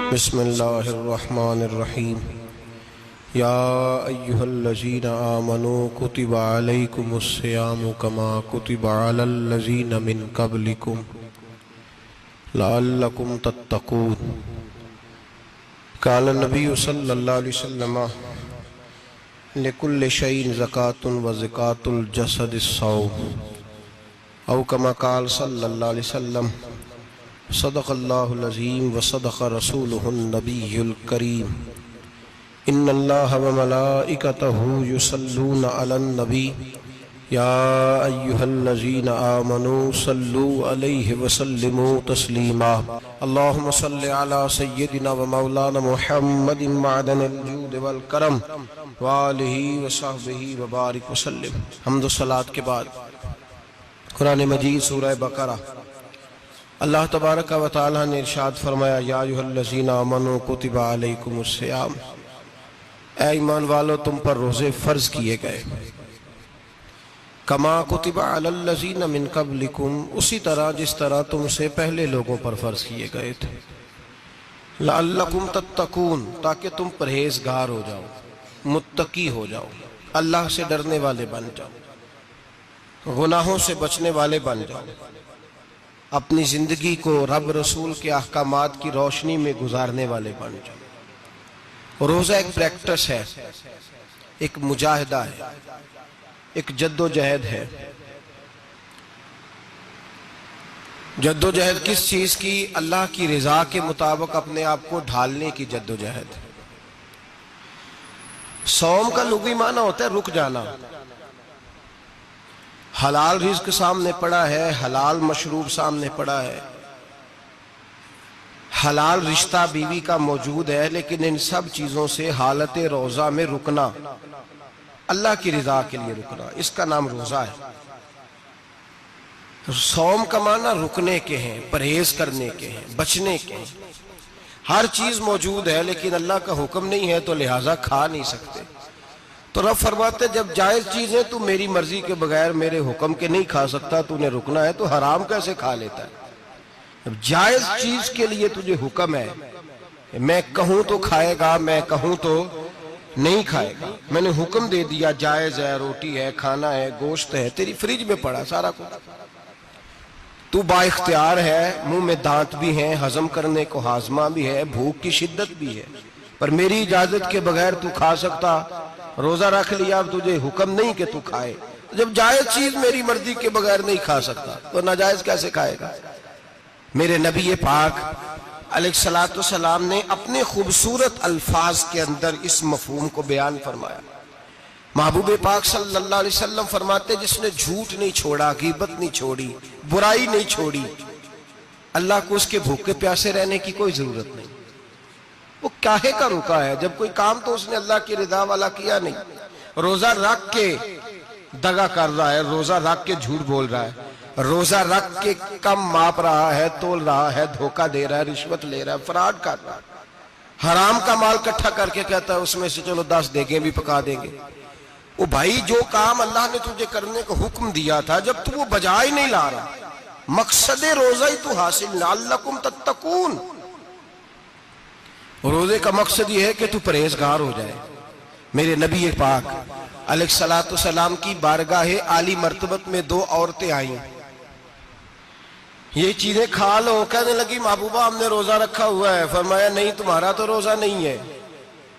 بسم اللہ الرحمن الرحیم یا ایہا الذین آمنوا کتب علیکم الصیام کما کتب علی الذین من قبلکم لعلکم تتقون۔ قال النبی صلی اللہ علیہ وسلم لکل شیء زکاۃ وزکاۃ الجسد الصوم، او کما قال صلی اللہ علیہ وسلم صدق اللہ العظیم وصدق رسولہ النبی الکریم۔ ان اللہ وملائکتہ یصلون علی النبی یا ایہا الذین آمنوا صلوا علیہ وسلموا تسلیما۔ اللہم صل علی سیدنا ومولانا محمد معدن الجود والکرم وآلہ وصحبہ وبارک وسلم۔ حمد و صلاۃ کے بعد قرآن مجید سورہ بقرہ، اللہ تبارک و تعالیٰ نے ارشاد فرمایا یا ایھا الذین آمنوا کتب علیکم الصیام، اے ایمان والو تم پر روزے فرض کیے گئے، کما کتب علی الذین من قبلکم، اسی طرح جس طرح تم سے پہلے لوگوں پر فرض کیے گئے تھے، لعلکم تتقون، تاکہ تم پرہیزگار ہو جاؤ، متقی ہو جاؤ، اللہ سے ڈرنے والے بن جاؤ، گناہوں سے بچنے والے بن جاؤ، اپنی زندگی کو رب رسول کے احکامات کی روشنی میں گزارنے والے بن جاؤ۔ روزہ ایک پریکٹس ہے، ایک مجاہدہ ہے، ایک جد و جہد ہے۔ جد و جہد کس چیز کی؟ اللہ کی رضا کے مطابق اپنے آپ کو ڈھالنے کی جد و جہد۔ صوم کا لغوی معنی ہوتا ہے رک جانا۔ حلال رزق سامنے پڑا ہے، حلال مشروب سامنے پڑا ہے، حلال رشتہ بیوی کا موجود ہے، لیکن ان سب چیزوں سے حالت روزہ میں رکنا، اللہ کی رضا کے لیے رکنا، اس کا نام روزہ ہے۔ صوم کا معنی رکنے کے ہیں، پرہیز کرنے کے ہیں، بچنے کے ہیں۔ ہر چیز موجود ہے لیکن اللہ کا حکم نہیں ہے تو لہٰذا کھا نہیں سکتے۔ تو رب فرماتے جب جائز چیزیں تو میری مرضی کے بغیر میرے حکم کے نہیں کھا سکتا، تو نے رکنا ہے تو حرام کیسے کھا لیتا ہے؟ جب جائز چیز کے لیے تجھے حکم ہے، میں کہوں تو کھائے گا، میں کہوں تو نہیں کھائے گا، میں نے حکم دے دیا جائز ہے، روٹی ہے، کھانا ہے، گوشت ہے، تیری فریج میں پڑا سارا کچھ، تو با اختیار ہے، منہ میں دانت بھی ہیں، ہضم کرنے کو ہاضمہ بھی ہے، بھوک کی شدت بھی ہے، پر میری اجازت کے بغیر تو کھا سکتا؟ روزہ رکھ لیا، اب تجھے حکم نہیں کہ تو کھائے۔ جب جائز چیز میری مرضی کے بغیر نہیں کھا سکتا تو ناجائز کیسے کھائے گا؟ میرے نبی پاک علیہ السلام نے اپنے خوبصورت الفاظ کے اندر اس مفہوم کو بیان فرمایا۔ محبوب پاک صلی اللہ علیہ وسلم فرماتے جس نے جھوٹ نہیں چھوڑا، غیبت نہیں چھوڑی، برائی نہیں چھوڑی، اللہ کو اس کے بھوکے پیاسے رہنے کی کوئی ضرورت نہیں۔ وہ کاہے کا رکا ہے؟ جب کوئی کام تو اس نے اللہ کی رضا والا کیا نہیں۔ روزہ رکھ کے دغا کر رہا ہے، روزہ رکھ کے جھوٹ بول رہا ہے، روزہ رکھ کے کم ماپ رہا ہے، تول رہا ہے، دھوکہ دے رہا ہے، رشوت لے رہا ہے، فراڈ کر رہا ہے، حرام کا مال کٹھا کر کے کہتا ہے اس میں سے چلو 10 دیگیں بھی پکا دیں گے۔ وہ بھائی جو کام اللہ نے تجھے کرنے کو حکم دیا تھا، جب تو وہ بجا ہی نہیں لا رہا، مقصد روزہ ہی تو حاصل، لعلکم تتقون۔ روزے کا مقصد یہ ہے کہ تو پرہیزگار ہو جائے۔ میرے نبی پاک علیہ السلام کی بارگاہ عالی مرتبت میں 2 عورتیں آئیں، یہ چیزیں کھا لو، کہنے لگی محبوبہ ہم نے روزہ رکھا ہوا ہے۔ فرمایا نہیں، تمہارا تو روزہ نہیں ہے،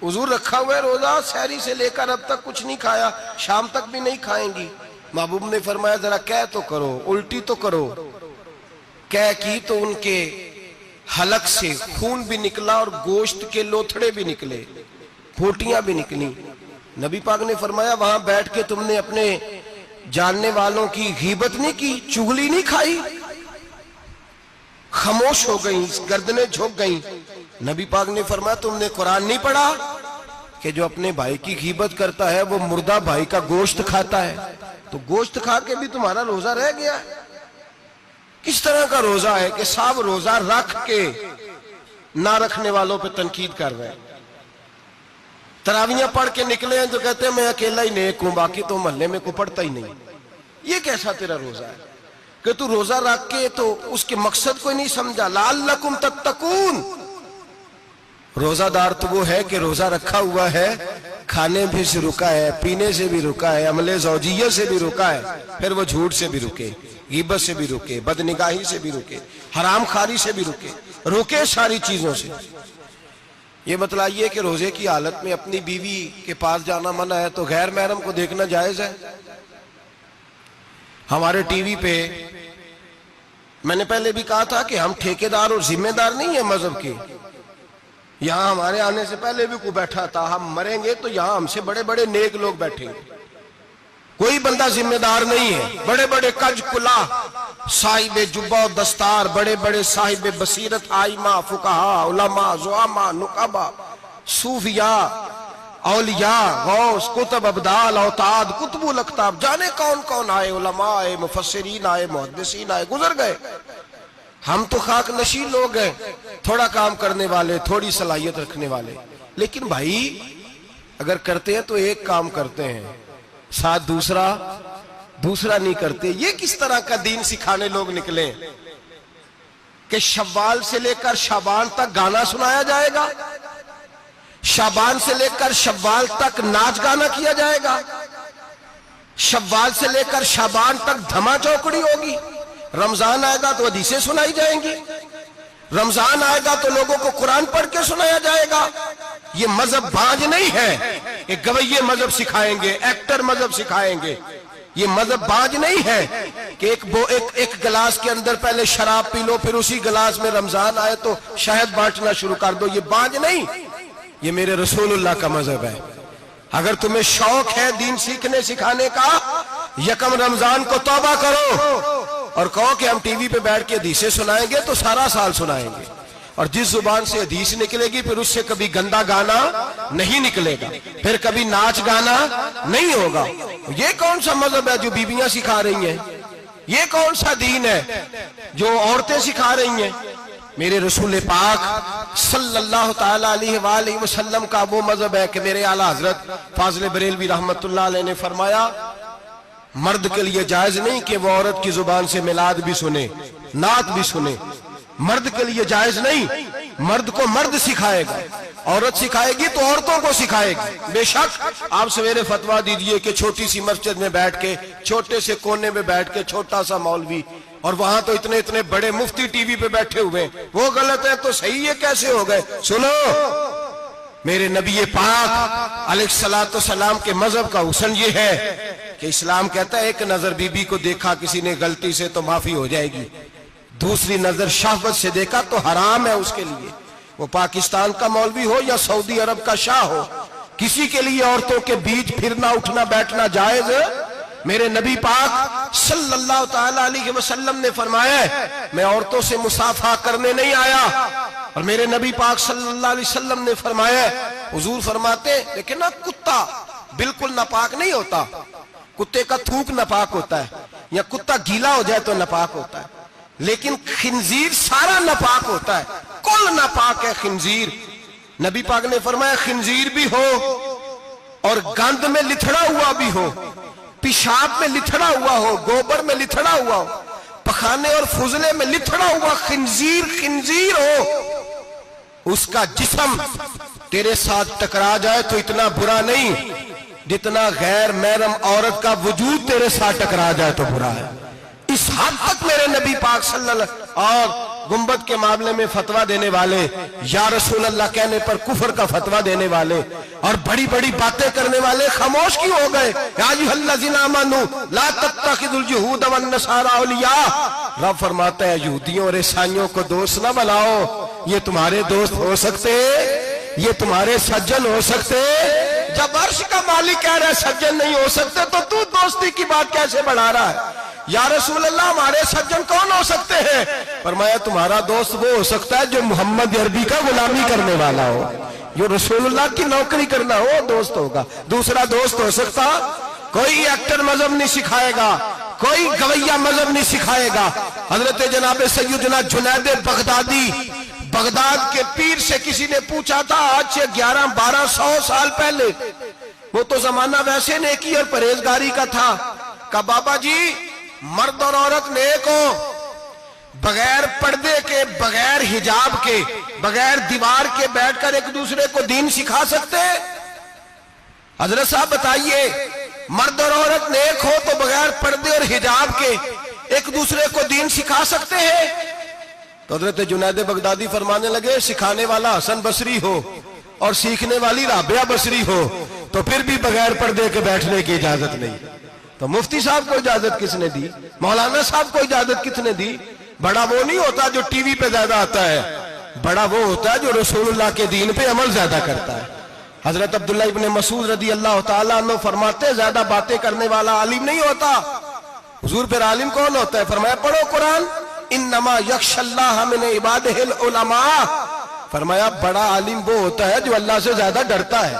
حضور رکھا ہوا ہے روزہ، سحری سے لے کر اب تک کچھ نہیں کھایا، شام تک بھی نہیں کھائیں گی۔ محبوب نے فرمایا ذرا کہہ تو کرو، الٹی تو کرو۔ کہہ کی تو ان کے حلق سے خون بھی نکلا اور گوشت کے لوتھڑے بھی نکلے، پھوٹیاں بھی نکلی۔ نبی پاک نے فرمایا وہاں بیٹھ کے تم نے اپنے جاننے والوں کی غیبت نہیں کی، چغلی نہیں کھائی؟ خاموش ہو گئیں، گردنیں جھک گئیں۔ نبی پاک نے فرمایا تم نے قرآن نہیں پڑھا کہ جو اپنے بھائی کی غیبت کرتا ہے وہ مردہ بھائی کا گوشت کھاتا ہے؟ تو گوشت کھا کے بھی تمہارا روزہ رہ گیا ہے۔ کس طرح کا روزہ ہے کہ صاحب روزہ رکھ کے نہ رکھنے والوں پہ تنقید کر رہے ہیں۔ تراویحیں پڑھ کے نکلے ہیں تو کہتے ہیں میں اکیلا ہی نیک ہوں، باقی تو محلے میں کوئی پڑھتا ہی نہیں۔ یہ کیسا تیرا روزہ ہے کہ تو روزہ رکھ کے تو اس کے مقصد کو نہیں سمجھا؟ لعلکم تتقون، روزہ دار تو وہ ہے کہ روزہ رکھا ہوا ہے، کھانے بھی سے رکا ہے، پینے سے بھی رکا ہے، عمل زوجیہ سے بھی رکا ہے، پھر وہ جھوٹ سے بھی رکے، غیبت سے بھی رکے، بدنگاہی سے بھی رکے، حرام خواری سے بھی رکے ساری چیزوں سے۔ یہ بتلائیے کہ روزے کی حالت میں اپنی بیوی کے پاس جانا منع ہے تو غیر محرم کو دیکھنا جائز ہے؟ ہمارے ٹی وی پہ میں نے پہلے بھی کہا تھا کہ ہم ٹھیکیدار اور ذمہ دار نہیں ہیں مذہب کے۔ یہاں ہمارے آنے سے پہلے بھی کوئی بیٹھا تھا، ہم مریں گے تو یہاں ہم سے بڑے بڑے نیک لوگ بیٹھیں گے، کوئی بندہ ذمہ دار نہیں ہے۔ بڑے بڑے کج کلا، صاحب جبہ و دستار، بڑے بڑے صاحب بصیرت، آئمہ، فقہا، علماء، زعماء، نقبہ، صوفیاء، اولیاء، غوث، کتب، ابدال، اوتاد، کتب الاقطاب، جانے کون کون آئے، علماء آئے، مفسرین آئے، محدثین آئے، گزر گئے۔ ہم تو خاک نشین لوگ ہیں، تھوڑا کام کرنے والے، تھوڑی صلاحیت رکھنے والے۔ لیکن بھائی اگر کرتے ہیں تو ایک کام کرتے ہیں، ساتھ دوسرا نہیں کرتے۔ یہ کس طرح کا دین سکھانے لوگ نکلے کہ شوال سے لے کر شعبان تک گانا سنایا جائے گا، شعبان سے لے کر شوال تک ناچ گانا کیا جائے گا، شوال سے لے کر شعبان تک دھما چوکڑی ہوگی، رمضان آئے گا تو حدیثیں سنائی جائیں گی، رمضان آئے گا تو لوگوں کو قرآن پڑھ کے سنایا جائے گا۔ یہ مذہب بانج نہیں ہے، ایک گویے مذہب سکھائیں گے، ایکٹر مذہب سکھائیں گے۔ یہ مذہب بانج نہیں ہے کہ ایک گلاس کے اندر پہلے شراب پی لو، پھر اسی گلاس میں رمضان آئے تو شہد بانٹنا شروع کر دو۔ یہ بانج نہیں، یہ میرے رسول اللہ کا مذہب ہے۔ اگر تمہیں شوق ہے دین سیکھنے سکھانے کا، یکم رمضان کو توبہ کرو اور کہو کہ ہم ٹی وی پہ بیٹھ کے حدیثیں سنائیں گے تو سارا سال سنائیں گے، اور جس زبان سے حدیث نکلے گی پھر اس سے کبھی گندا گانا نہیں نکلے گا، پھر کبھی ناچ گانا نہیں ہوگا۔ یہ کون سا مذہب ہے جو بیویاں سکھا رہی ہیں؟ یہ کون سا دین ہے جو عورتیں سکھا رہی ہیں؟ میرے رسول پاک صلی اللہ تعالیٰ علیہ وآلہ وسلم کا وہ مذہب ہے کہ میرے اعلیٰ حضرت فاضل بریلوی رحمت اللہ علیہ نے فرمایا، مرد کے لیے جائز نہیں کہ وہ عورت کی زبان سے میلاد بھی سنے، نعت بھی سنے۔ مرد کے لیے جائز نہیں، مرد کو مرد سکھائے گا، عورت سکھائے گی تو عورتوں کو سکھائے گی۔ بے شک آپ سویرے فتویٰ دیجئے کہ چھوٹی سی مسجد میں بیٹھ کے، چھوٹے سے کونے میں بیٹھ کے چھوٹا سا مولوی، اور وہاں تو اتنے بڑے مفتی ٹی وی پہ بیٹھے ہوئے، وہ غلط ہے تو صحیح ہے، کیسے ہو گئے؟ سنو، میرے نبی پاک علیہ السلام کے مذہب کا حسن یہ ہے کہ اسلام کہتا ہے ایک نظر بی بی کو دیکھا کسی نے غلطی سے تو معافی ہو جائے گی، دوسری نظر شہوت سے دیکھا تو حرام ہے اس کے لیے، وہ پاکستان کا مولوی ہو یا سعودی عرب کا شاہ ہو، کسی کے لیے عورتوں کے بیچ پھرنا اٹھنا بیٹھنا جائز ہے۔ میرے نبی پاک صلی اللہ تعالیٰ علیہ وسلم نے فرمایا ہے میں عورتوں سے مصافحہ کرنے نہیں آیا، اور میرے نبی پاک صلی اللہ علیہ وسلم نے فرمایا ہے، حضور فرماتے لیکن نا کتا بالکل ناپاک نہیں ہوتا، کتے کا تھوک ناپاک ہوتا ہے، یا کتا گیلا ہو جائے تو ناپاک ہوتا ہے، لیکن خنزیر سارا ناپاک ہوتا ہے، کل ناپاک ہے خنزیر۔ نبی پاک نے فرمایا خنزیر بھی ہو اور گند میں لتھڑا ہوا بھی ہو، پیشاب میں لتھڑا ہوا ہو، گوبر میں لتھڑا ہوا ہو، پخانے اور فضلے میں لتھڑا ہوا خنزیر ہو، اس کا جسم تیرے ساتھ ٹکرا جائے تو اتنا برا نہیں جتنا غیر محرم عورت کا وجود تیرے ساتھ ٹکرا جائے تو برا ہے۔ اس حد تک میرے نبی پاک صلی اللہ علیہ وسلم، اور گنبد کے معاملے میں فتویٰ دینے والے، یا رسول اللہ کہنے پر کفر کا فتویٰ دینے والے اور بڑی بڑی باتیں کرنے والے خاموش کیوں ہو گئے؟ یا ایھا الذین آمنوا لا تتخذوا اليہود والنصارى اولیاء، رب فرماتا ہے یہودیوں اور عیسائیوں کو دوست نہ بناؤ، یہ تمہارے دوست ہو سکتے، یہ تمہارے سجن ہو سکتے؟ جب عرش کا مالک کہہ رہا ہے سجن نہیں ہو سکتے تو دوستی کی بات کیسے بڑھا رہا ہے؟ یا رسول اللہ ہمارے سجن کون ہو سکتے ہیں؟ فرمایا تمہارا دوست وہ ہو سکتا ہے جو محمد عربی کا غلامی کرنے والا ہو، جو رسول اللہ کی نوکری کرنا ہو دوست ہوگا، دوسرا دوست ہو سکتا؟ کوئی ایکٹر مذہب نہیں سکھائے گا، کوئی گویہ مذہب نہیں سکھائے گا۔ حضرت جناب سیدنا جنید بغدادی، بغداد کے پیر سے کسی نے پوچھا تھا آج سے 1100-1200 سال پہلے، وہ تو زمانہ ویسے نیکی اور پرہیزگاری کا تھا، کہا بابا جی مرد اور عورت نیک ہو، بغیر پردے کے بغیر حجاب کے بغیر دیوار کے بیٹھ کر ایک دوسرے کو دین سکھا سکتے ہیں؟ حضرت صاحب بتائیے، مرد اور عورت نیک ہو تو بغیر پردے اور حجاب کے ایک دوسرے کو دین سکھا سکتے ہیں؟ تو حضرت جنید بغدادی فرمانے لگے سکھانے والا حسن بصری ہو اور سیکھنے والی رابعہ بصری ہو تو پھر بھی بغیر پردے کے بیٹھنے کی اجازت نہیں۔ تو مفتی صاحب کو اجازت کس نے دی؟ مولانا صاحب کو اجازت کس نے دی؟ بڑا وہ نہیں ہوتا جو ٹی وی پہ زیادہ آتا ہے، بڑا وہ ہوتا ہے جو رسول اللہ کے دین پہ عمل زیادہ کرتا ہے۔ حضرت عبداللہ ابن مسعود رضی اللہ تعالیٰ عنہ فرماتے زیادہ باتیں کرنے والا عالم نہیں ہوتا۔ حضور پھر عالم کون ہوتا ہے؟ فرمایا پڑھو قرآن، انما یخشی اللہ من عبادہ العلماء۔ فرمایا بڑا عالم وہ ہوتا ہے جو اللہ سے زیادہ ڈرتا ہے،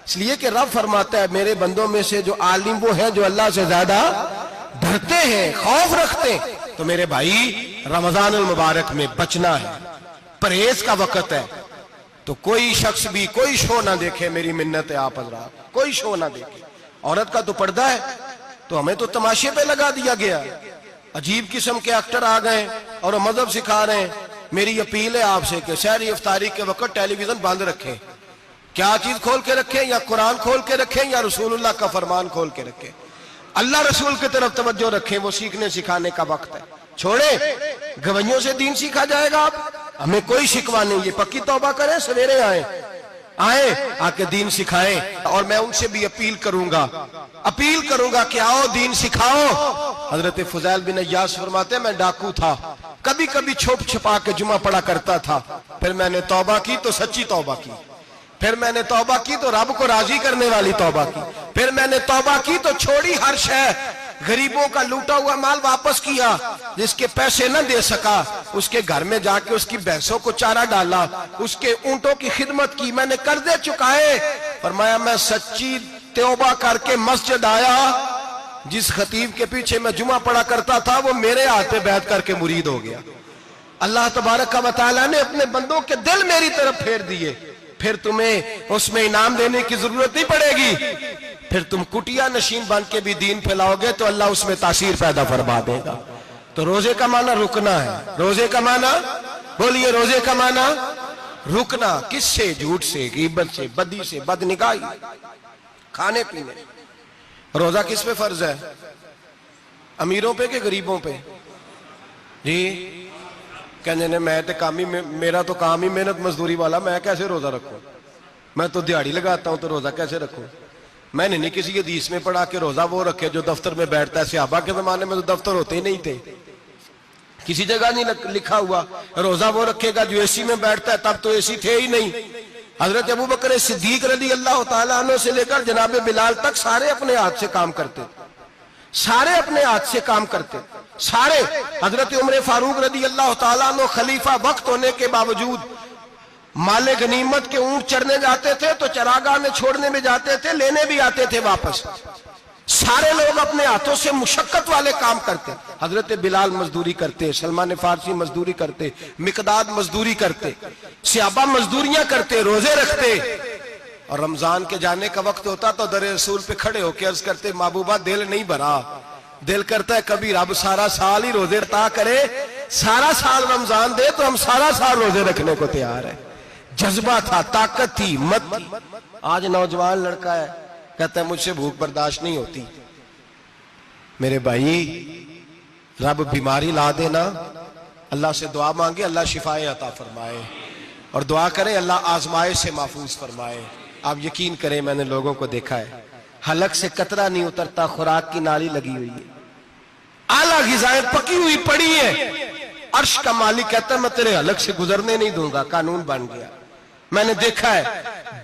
اس لیے کہ رب فرماتا ہے میرے بندوں میں سے جو عالم وہ ہیں جو اللہ سے زیادہ ڈرتے ہیں، خوف رکھتے ہیں۔ تو میرے بھائی رمضان المبارک میں بچنا ہے، پرہیز کا وقت ہے، تو کوئی شخص بھی کوئی شو نہ دیکھے، میری منت ہے آپ حضرات، کوئی شو نہ دیکھے۔ عورت کا تو پردہ ہے، تو ہمیں تو تماشے پہ لگا دیا گیا، عجیب قسم کے ایکٹر آ گئے اور مذہب سکھا رہے ہیں۔ میری اپیل ہے آپ سے کہ سحری افطاری کے وقت ٹیلی ویژن بند رکھیں، کیا چیز کھول کے رکھیں؟ یا قرآن کھول کے رکھیں یا رسول اللہ کا فرمان کھول کے رکھیں، اللہ رسول کی طرف توجہ رکھیں، وہ سیکھنے سکھانے کا وقت ہے۔ چھوڑیں گویوں سے دین سیکھا جائے گا، ہمیں کوئی شکوہ نہیں، یہ پکی توبہ کریں، سویرے آئیں آ کے دین سکھائیں۔ اور میں ان سے بھی اپیل کروں گا کہ آؤ دین سکھاؤ۔ حضرت فضیل بن عیاض فرماتے ہیں میں ڈاکو تھا، کبھی کبھی چھپ چھپا کے جمعہ پڑھا کرتا تھا، پھر میں نے توبہ کی تو سچی توبہ کی، پھر میں نے توبہ کی تو رب کو راضی کرنے والی توبہ کی، پھر میں نے توبہ کی تو چھوڑی ہر شے، غریبوں کا لوٹا ہوا مال واپس کیا، جس کے پیسے نہ دے سکا اس کے گھر میں جا کے اس کی بھینسوں کو چارہ ڈالا، اس کے اونٹوں کی خدمت کی، میں نے قرضے چکائے۔ فرمایا میں سچی توبہ کر کے مسجد آیا، جس خطیب کے پیچھے میں جمعہ پڑھا کرتا تھا وہ میرے ہاتھ پہ بیعت کر کے مرید ہو گیا۔ اللہ تبارک و تعالیٰ نے اپنے بندوں کے دل میری طرف پھیر دیے، پھر تمہیں اس میں انعام دینے کی ضرورت نہیں پڑے گی، پھر تم کٹیا نشین بن کے بھی دین پھیلاؤ گے تو اللہ اس میں تاثیر پیدا فرما دے گا۔ تو روزے کا معنی رکنا ہے، روزے کا معنی بولیے، روزے کا معنی رکنا، کس سے؟ جھوٹ سے، غیبت سے، بدی سے، بد نگاہی، کھانے پینے۔ روزہ کس پہ فرض ہے؟ امیروں پہ کہ غریبوں پہ؟ جی کہنے میں تو میرا تو کام ہی محنت مزدوری والا، میں کیسے روزہ رکھوں؟ میں تو دیہڑی لگاتا ہوں تو روزہ کیسے رکھوں؟ میں نے نہیں کسی حدیث میں پڑھا کہ روزہ وہ رکھے جو دفتر میں بیٹھتا ہے۔ صحابہ کے زمانے میں تو دفتر ہوتے ہی نہیں تھے، کسی جگہ نہیں لکھا ہوا روزہ وہ رکھے گا جو اے سی میں بیٹھتا ہے، تب تو اے سی تھے ہی نہیں۔ حضرت ابوبکر صدیق رضی اللہ تعالیٰ عنہ سے لے کر جناب بلال تک سارے اپنے ہاتھ سے کام کرتے، سارے اپنے ہاتھ سے کام کرتے، سارے۔ حضرت عمر فاروق رضی اللہ تعالیٰ عنہ خلیفہ وقت ہونے کے باوجود مال غنیمت کے اونٹ چرنے جاتے تھے تو چراگاہ میں چھوڑنے میں جاتے تھے، لینے بھی آتے تھے واپس۔ سارے لوگ اپنے ہاتھوں سے مشقت والے کام کرتے، حضرت بلال مزدوری کرتے، سلمان فارسی مزدوری کرتے، مقداد مزدوری کرتے، صحابہ مزدوریاں کرتے، روزے رکھتے۔ اور رمضان کے جانے کا وقت ہوتا تو در رسول پہ کھڑے ہو کے عرض کرتے محبوبہ دل نہیں بھرا، دل کرتا ہے کبھی رب سارا سال ہی روزے عطا کرے، سارا سال رمضان دے تو ہم سارا سال روزے رکھنے کو تیار ہیں۔ جذبہ تھا، طاقت تھی، ہمت تھی۔ آج نوجوان لڑکا ہے کہتا ہے مجھ سے بھوک برداشت نہیں ہوتی۔ میرے بھائی رب بیماری لا دینا، اللہ سے دعا مانگے اللہ شفائے عطا فرمائے، اور دعا کریں اللہ آزمائش سے محفوظ فرمائے۔ آپ یقین کریں میں نے لوگوں کو دیکھا ہے حلق سے قطرہ نہیں اترتا، خوراک کی نالی لگی ہوئی ہے، اعلیٰ غذائیں پکی ہوئی پڑی ہیں، عرش کا مالک کہتا ہے میں تیرے حلق سے گزرنے نہیں دوں گا، قانون بن گیا۔ میں نے دیکھا ہے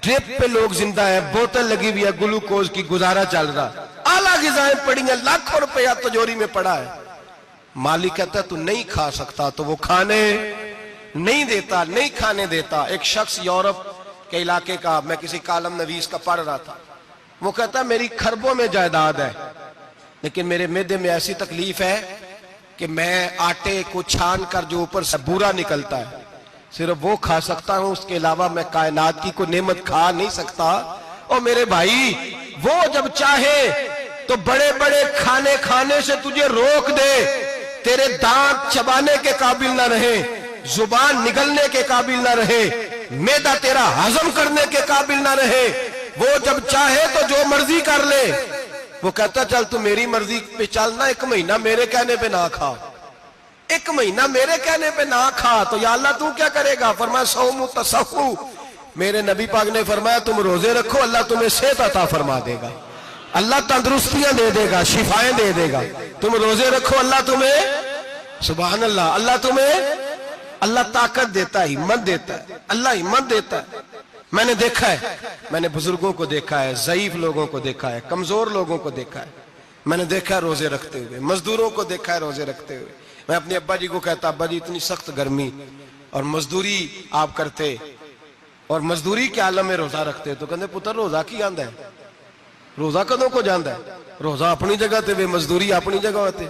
ڈرپ پہ لوگ زندہ ہیں، بوتل لگی ہوئی ہے گلوکوز کی، گزارا چل رہا، اعلیٰ غذائیں پڑی ہیں، لاکھوں روپیہ تجوری میں پڑا ہے۔ مالک کہتا ہے تو نہیں کھا سکتا تو وہ کھانے نہیں دیتا، نہیں کھانے دیتا۔ ایک شخص یورپ کے علاقے کا، میں کسی کالم نویس کا پڑھ رہا تھا، وہ کہتا ہے میری خربوں میں جائیداد ہے لیکن میرے معدے میں ایسی تکلیف ہے کہ میں آٹے کو چھان کر جو اوپر سے بورا نکلتا ہے صرف وہ کھا سکتا ہوں، اس کے علاوہ میں کائنات کی کوئی نعمت کھا نہیں سکتا۔ اور میرے بھائی وہ جب چاہے تو بڑے بڑے کھانے کھانے سے تجھے روک دے، تیرے دانت چبانے کے قابل نہ رہے، زبان نگلنے کے قابل نہ رہے، معدہ تیرا ہضم کرنے کے قابل نہ رہے، وہ جب چاہے تو جو مرضی کر لے، وہ کہتا چل تو میری مرضی پہ چلنا، 1 مہینہ میرے کہنے پہ نہ کھا، 1 مہینہ میرے کہنے پہ نہ کھا، تو یا اللہ تو کیا کرے گا؟ فرمایا صوم تصحو، میرے نبی پاک نے فرمایا تم روزے رکھو، اللہ تمہیں صحت عطا فرما دے گا، اللہ تندرستیاں دے دے گا، شفائیں دے دے گا، تم روزے رکھو، اللہ تمہیں، سبحان اللہ، اللہ تمہیں، اللہ طاقت دیتا ہے، ہمت دیتا ہے، اللہ ہمت دیتا ہے۔ میں نے دیکھا ہے، میں نے بزرگوں کو دیکھا ہے، ضعیف لوگوں کو دیکھا ہے، کمزور لوگوں کو دیکھا ہے، میں نے دیکھا ہے روزے رکھتے ہوئے، مزدوروں کو دیکھا ہے روزے رکھتے ہوئے۔ میں اپنے ابا جی کو کہتا ابا جی اتنی سخت گرمی اور مزدوری آپ کرتے اور مزدوری کے عالم میں روزہ رکھتے، تو کہتے پتر روزہ کی آندا ہے، روزہ کدوں کو جاندا ہے، روزہ اپنی جگہ تے مزدوری اپنی جگہ ہوتے۔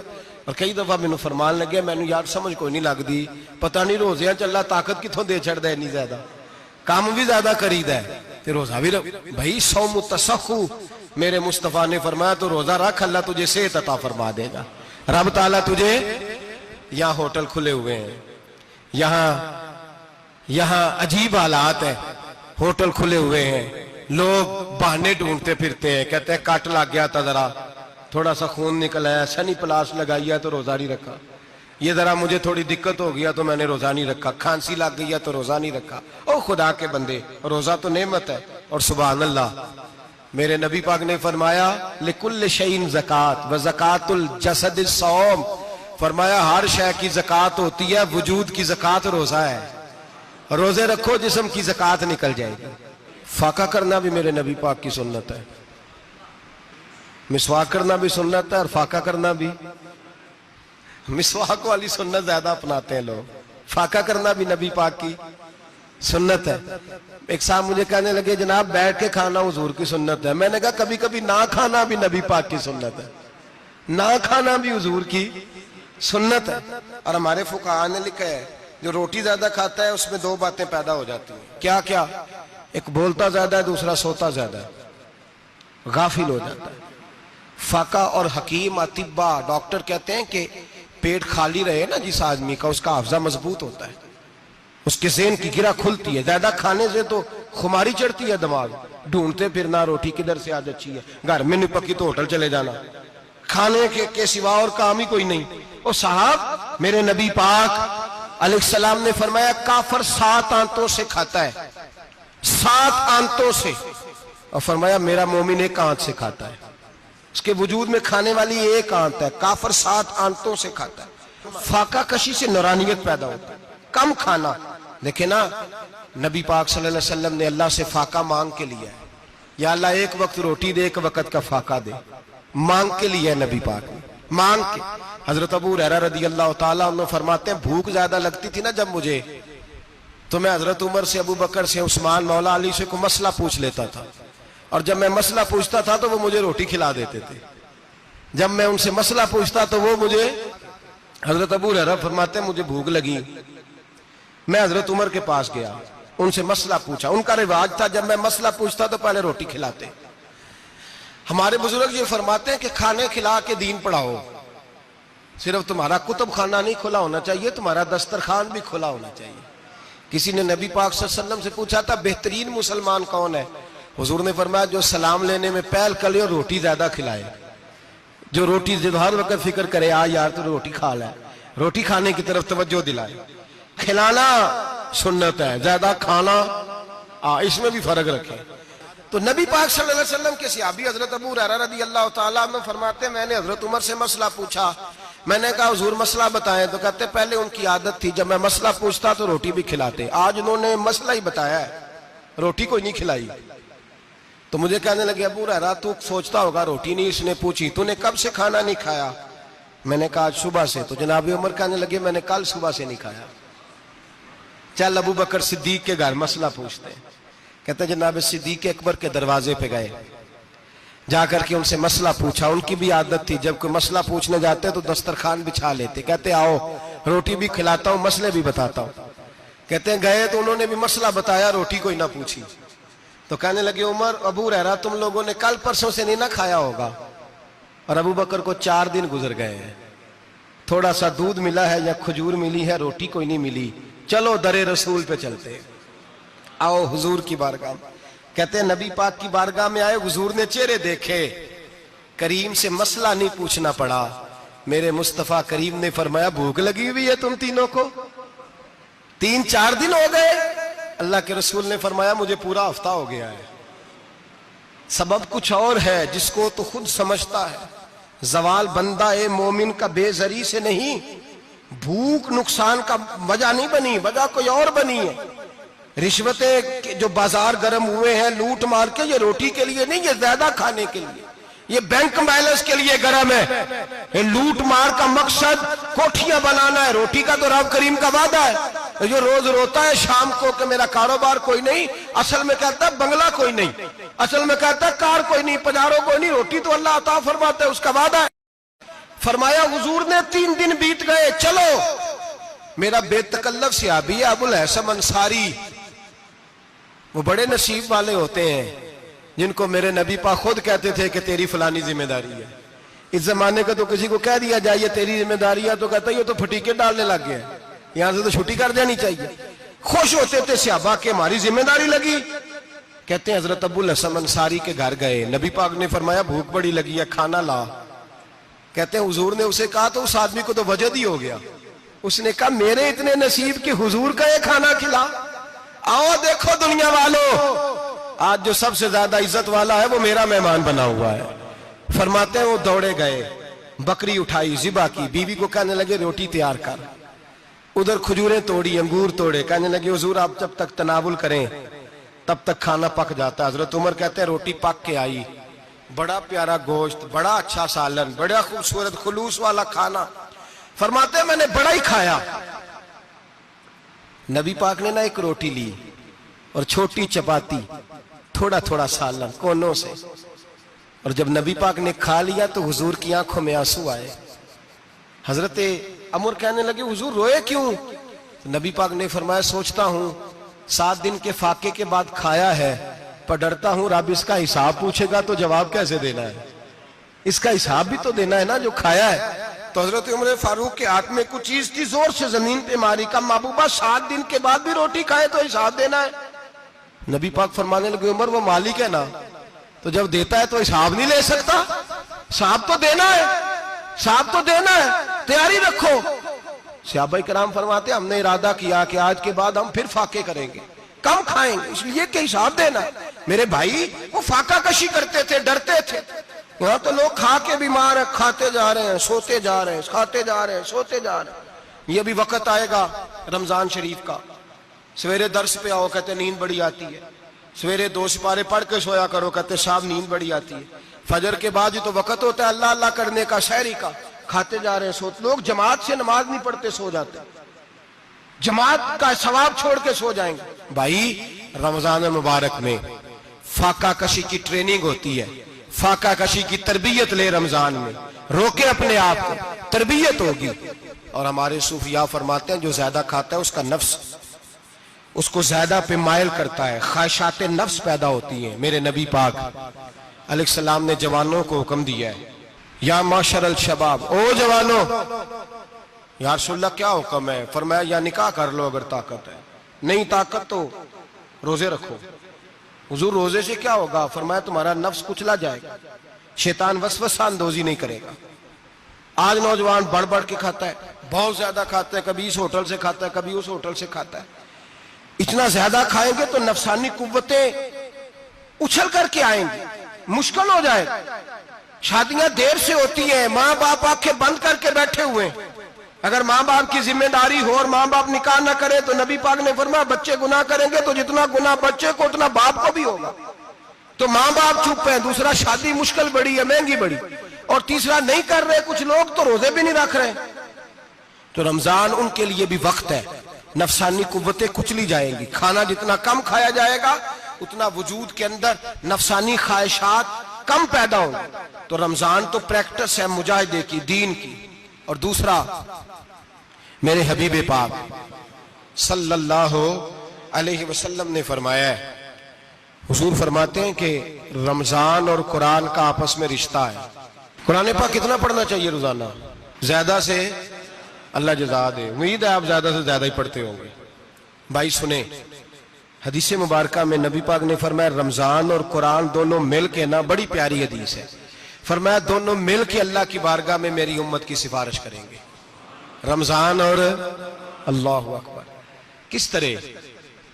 اور کئی دفعہ مینوں فرمان لگے، مینوں یار سمجھ کوئی نہیں لگدی، پتہ نہیں روزیاں چ اللہ طاقت کتھوں دے چھڑدا ہے، اتنی زیادہ کام بھی زیادہ کریدا ہے تے روزہ بھی بھائی صوم تصحو، میرے مصطفیٰ نے فرمایا تو روزہ رکھ، اللہ تجھے صحت عطا فرما دے گا۔ رب تعالیٰ تجھے، یہاں ہوٹل کھلے ہوئے ہیں، یہاں عجیب حالات ہیں، ہوٹل کھلے ہوئے ہیں، لوگ بہانے ڈھونڈتے پھرتے ہیں، کہتے ہیں کٹ لگ گیا تھا، ذرا تھوڑا سا خون نکل آیا، سنی پلاس لگائی ہے تو روزہ نہیں رکھا، یہ ذرا مجھے تھوڑی دقت ہو گیا تو میں نے روزہ نہیں رکھا، کھانسی لگ گئی ہے تو روزہ نہیں رکھا۔ او خدا کے بندے، روزہ تو نعمت ہے، اور سبحان اللہ میرے نبی پاک نے فرمایا لکل شیء زکات وزکات الجسد الصوم، فرمایا ہر شے کی زکات ہوتی ہے، وجود کی زکات روزہ ہے، روزے رکھو جسم کی زکات نکل جائے گی۔ فاقہ کرنا بھی میرے نبی پاک کی سنت ہے، مسواک کرنا بھی سنت ہے، اور فاقہ کرنا بھی، مسواک والی سنت زیادہ اپناتے ہیں لوگ، فاقہ کرنا بھی نبی پاک کی سنت ہے۔ ایک صاحب مجھے کہنے لگے جناب بیٹھ کے کھانا حضور کی سنت ہے، میں نے کہا کبھی کبھی نہ کھانا بھی نبی پاک کی سنت ہے، نہ کھانا بھی حضور کی سنت ہے۔ اور ہمارے فقہاء نے لکھا ہے جو روٹی زیادہ کھاتا ہے اس میں 2 باتیں پیدا ہو جاتی ہیں، کیا کیا؟ ایک بولتا زیادہ ہے، دوسرا سوتا زیادہ ہے، غافل ہو جاتا ہے۔ فقہ اور حکیم اطباء ڈاکٹر کہتے ہیں کہ پیٹ خالی رہے نا جس آدمی کا، اس کا حافظہ مضبوط ہوتا ہے، اس کے ذہن کی گرہ کھلتی ہے، زیادہ کھانے سے تو خماری چڑھتی ہے، دماغ ڈھونڈتے پھرنا روٹی کدھر سے آج اچھی ہے، گھر میں نہیں پکی تو ہوٹل چلے جانا، کھانے کے سوا اور کام ہی کوئی نہیں۔ اور صاحب میرے نبی پاک علیہ السلام نے فرمایا کافر 7 آنتوں سے کھاتا ہے، 7 آنتوں سے، اور فرمایا میرا مومن 1 آنت سے کھاتا ہے، اس کے وجود میں کھانے والی 1 آنت ہے، کافر 7 آنتوں سے کھاتا ہے۔ فاقہ کشی سے نورانیت پیدا ہوتا ہے، کم کھانا۔ دیکھیں نا نبی پاک صلی اللہ علیہ وسلم نے اللہ سے فاقہ مانگ کے لیا ہے، یا اللہ 1 وقت روٹی دے، 1 وقت کا فاقہ دے، مانگ کے لیا ہے نبی پاک نے، مانگ کے۔ حضرت ابو ہریرہ رضی اللہ تعالیٰ عنہ فرماتے ہیں بھوک زیادہ لگتی تھی نا جب مجھے، تو میں حضرت عمر سے، ابو بکر سے، عثمان، مولا علی سے کوئی مسئلہ پوچھ لیتا تھا، اور جب میں مسئلہ پوچھتا تھا تو وہ مجھے روٹی کھلا دیتے تھے، جب میں ان سے مسئلہ پوچھتا تو وہ مجھے، حضرت ابو ہریرہ فرماتے ہیں مجھے بھوک لگی، میں حضرت عمر کے پاس گیا، ان سے مسئلہ پوچھا، ان کا رواج تھا جب میں مسئلہ پوچھتا تو پہلے روٹی کھلاتے۔ ہمارے بزرگ یہ فرماتے ہیں کہ کھانے کھلا کے دین پڑھاؤ، صرف تمہارا کتب خانہ نہیں کھلا ہونا چاہیے، تمہارا دسترخوان بھی کھلا ہونا چاہیے۔ کسی نے نبی پاک صلی اللہ علیہ وسلم سے پوچھا تھا بہترین مسلمان کون ہے؟ حضور نے فرمایا جو سلام لینے میں پہل کرے اور روٹی زیادہ کھلائے، جو روٹی ہر وقت فکر کرے آ یار تو روٹی کھا لے، روٹی کھانے کی طرف توجہ دلائے۔ کھلانا سنت ہے، زیادہ کھانا اس میں بھی فرق رکھے۔ تو نبی پاک صلی اللہ علیہ وسلم کے صحابی حضرت ابو ہریرہ رضی اللہ تعالیٰ عنہ فرماتے ہیں میں نے حضرت عمر سے مسئلہ پوچھا، میں نے کہا حضور مسئلہ بتائیں، تو کہتے پہلے ان کی عادت تھی جب میں مسئلہ پوچھتا تو روٹی بھی کھلاتے، آج انہوں نے مسئلہ ہی بتایا ہے، روٹی کوئی نہیں کھلائی۔ تو مجھے کہنے لگے ابو ہریرہ تو سوچتا ہوگا روٹی نہیں اس نے پوچھی، تو نے کب سے کھانا نہیں کھایا؟ میں نے کہا آج صبح سے۔ تو جناب عمر کہنے لگے میں نے کل صبح سے نہیں کھایا۔ چل ابو بکر صدیق کے گھر مسئلہ پوچھتے ہیں، کہتے ہیں جناب صدیق اکبر کے دروازے پہ گئے، جا کر کے ان سے مسئلہ پوچھا۔ ان کی بھی عادت تھی جب کوئی مسئلہ پوچھنے جاتے تو دسترخوان بچھا لیتے، کہتے آؤ روٹی بھی کھلاتا ہوں مسئلے بھی بتاتا ہوں۔ کہتے ہیں گئے تو انہوں نے بھی مسئلہ بتایا، روٹی کوئی نہ پوچھی۔ تو کہنے لگے عمر ابو ہریرہ تم لوگوں نے کل پرسوں سے نہیں نہ کھایا ہوگا، اور ابو بکر کو 4 دن گزر گئے ہیں، تھوڑا سا دودھ ملا ہے یا کھجور ملی ہے، روٹی کوئی نہیں ملی، چلو در رسول پہ چلتے ہیں، آؤ حضور کی بارگاہ میں۔ کہتے ہیں نبی پاک کی بارگاہ میں آئے، حضور نے چہرے دیکھے، کریم سے مسئلہ نہیں پوچھنا پڑا۔ میرے مصطفیٰ کریم نے فرمایا بھوک لگی ہوئی ہے تم تینوں کو؟ 3-4 دن ہو گئے؟ اللہ کے رسول نے فرمایا مجھے پورا ہفتہ ہو گیا ہے۔ سبب کچھ اور ہے جس کو تو خود سمجھتا ہے۔ زوال بندہ مومن کا بے زری سے نہیں، بھوک نقصان کا وجہ نہیں بنی، وجہ کوئی اور بنی ہے۔ رشوتیں جو بازار گرم ہوئے ہیں لوٹ مار کے، یہ روٹی کے لیے نہیں، یہ زیادہ کھانے کے لیے، یہ بینک بیلنس کے لیے گرم ہے۔ یہ لوٹ مار کا مقصد کوٹھیاں بنانا ہے، روٹی کا تو رب کریم کا وعدہ ہے۔ جو روز روتا ہے شام کو کہ میرا کاروبار کوئی نہیں، اصل میں کہتا ہے بنگلہ کوئی نہیں، اصل میں کہتا ہے کار کوئی نہیں، پجارو کوئی نہیں، روٹی تو اللہ عطا فرماتا ہے، اس کا وعدہ ہے۔ فرمایا حضور نے 3 دن بیت گئے، چلو۔ میرا بے تکلف صحابی ہے ابو الحسن انصاری، وہ بڑے نصیب والے ہوتے ہیں جن کو میرے نبی پاک خود کہتے تھے کہ تیری فلانی ذمہ داری ہے۔ اس زمانے کا تو کسی کو کہہ دیا جائے یہ تیری ذمہ داری ہے تو کہتا ہے یہ تو پھٹیکے ڈالنے لگ گیا، یہاں سے تو چھٹی کر جانی چاہیے۔ خوش ہوتے تھے صحابہ کہ ہماری ذمہ داری لگی۔ کہتے ہیں حضرت ابو الحسن انصاری کے گھر گئے، نبی پاک نے فرمایا بھوک بڑی لگی ہے، کھانا لا۔ کہتے ہیں حضور نے اسے کہا تو اس آدمی کو تو وجد ہی ہو گیا، اس نے کہا میرے اتنے نصیب کہ حضور کا یہ کھانا کھلا۔ آؤ دیکھو دنیا والو، آج جو سب سے زیادہ عزت والا ہے وہ میرا مہمان بنا ہوا ہے۔ فرماتے ہیں وہ دوڑے گئے، بکری اٹھائی، ذبح کی، بیوی کو کہنے لگے روٹی تیار کر، ادھر کھجوریں توڑی، انگور توڑے، کہنے لگے حضور آپ جب تک تناول کریں تب تک کھانا پک جاتا ہے۔ حضرت عمر کہتے ہیں روٹی پک کے آئی، بڑا پیارا گوشت، بڑا اچھا سالن، بڑا خوبصورت خلوص والا کھانا۔ فرماتے ہیں میں نے بڑا ہی کھایا۔ نبی پاک نے نہ ایک روٹی لی اور چھوٹی چپاتی، تھوڑا تھوڑا سالن کونوں سے، اور جب نبی پاک نے کھا لیا تو حضور کی آنکھوں میں آنسو آئے۔ حضرت عمر کہنے لگے حضور روئے کیوں؟ نبی پاک نے فرمایا سوچتا ہوں 7 دن کے فاقے کے بعد کھایا ہے، پر ڈرتا ہوں رب اس کا حساب پوچھے گا تو جواب کیسے دینا ہے، اس کا حساب بھی تو دینا ہے نا جو کھایا ہے۔ تو حضرت عمر فاروق کے ہاتھ میں کچھ چیز تھی، زور سے زمین پہ ماری، کا محبوبہ 7 دن کے بعد بھی روٹی کھائے تو حساب دینا ہے۔ نبی پاک فرمانے لگے عمر وہ مالک ہے نا، تو جب دیتا ہے تو حساب نہیں لے سکتا، حساب تو دینا ہے، حساب تو دینا ہے، تیاری رکھو۔ صحابہ کرام فرماتے ہم نے ارادہ کیا کہ آج کے بعد ہم پھر فاقے کریں گے، کم کھائیں گے، اس لیے کہ حساب دینا ہے۔ میرے بھائی وہ فاقہ کشی کرتے تھے، ڈرتے تھے۔ یہاں تو لوگ کھا کے بیمار ہیں، کھاتے جا رہے ہیں، سوتے جا رہے ہیں، کھاتے جا رہے ہیں، سوتے جا رہے ہیں۔ یہ بھی وقت آئے گا رمضان شریف کا، سویرے درس پہ آؤ کہتے نیند بڑی آتی ہے، سویرے 2 سپارے پڑھ کے سویا کرو کہتے صاحب نیند بڑی آتی ہے، فجر کے بعد یہ تو وقت ہوتا ہے اللہ اللہ کرنے کا، سحری کا، کھاتے جا رہے ہیں، سوتے۔ لوگ جماعت سے نماز نہیں پڑھتے، سو جاتے، جماعت کا ثواب چھوڑ کے سو جائیں گے۔ بھائی رمضان مبارک میں فاقہ کشی کی ٹریننگ ہوتی ہے، فاقہ کشی کی تربیت لے، رمضان میں روکے اپنے آپ کو، تربیت ہوگی۔ اور ہمارے صوفیاء فرماتے ہیں جو زیادہ کھاتا ہے اس کا نفس اس کو زیادہ پہ مائل کرتا ہے، خواہشات نفس پیدا ہوتی ہیں۔ میرے نبی پاک علیہ السلام نے جوانوں کو حکم دیا ہے یا معاشر الشباب، او جوانوں، یا رسول اللہ کیا حکم ہے؟ فرمایا یا نکاح کر لو اگر طاقت ہے، نہیں طاقت تو روزے رکھو۔ حضور روزے سے کیا ہوگا؟ فرمایا تمہارا نفس کچلا جائے گا، شیطان وسوسہ اندوزی نہیں کرے گا۔ آج نوجوان بڑھ بڑھ کے کھاتا ہے، بہت زیادہ کھاتا ہے، کبھی اس ہوٹل سے کھاتا ہے، کبھی اس ہوٹل سے کھاتا ہے۔ اتنا زیادہ کھائیں گے تو نفسانی قوتیں اچھل کر کے آئیں گی، مشکل ہو جائے۔ شادیاں دیر سے ہوتی ہیں، ماں باپ آنکھیں بند کر کے بیٹھے ہوئے ہیں۔ اگر ماں باپ کی ذمہ داری ہو اور ماں باپ نکاح نہ کرے تو نبی پاک نے فرمایا بچے گناہ کریں گے تو جتنا گناہ بچے کو اتنا باپ کو بھی ہوگا۔ تو ماں باپ چپ ہیں، دوسرا شادی مشکل بڑی ہے، مہنگی بڑی، اور تیسرا نہیں کر رہے کچھ لوگ تو روزے بھی نہیں رکھ رہے۔ تو رمضان ان کے لیے بھی وقت ہے، نفسانی قوتیں کچلی جائیں گی، کھانا جتنا کم کھایا جائے گا اتنا وجود کے اندر نفسانی خواہشات کم پیدا ہوں گی۔ تو رمضان تو پریکٹس ہے مجاہدے کی، دین کی۔ اور دوسرا میرے حبیب پاک صلی اللہ علیہ وسلم نے فرمایا ہے، حضور فرماتے ہیں کہ رمضان اور قرآن کا آپس میں رشتہ ہے۔ قرآن پاک کتنا پڑھنا چاہیے روزانہ؟ زیادہ سے اللہ جزا دے، امید ہے آپ زیادہ سے زیادہ ہی پڑھتے ہوں گے۔ بھائی سنیں، حدیث مبارکہ میں نبی پاک نے فرمایا رمضان اور قرآن دونوں مل کے نا، بڑی پیاری حدیث ہے، فرمایا دونوں مل کے اللہ کی بارگاہ میں میری امت کی سفارش کریں گے، رمضان اور اللہ اکبر۔ کس طرح؟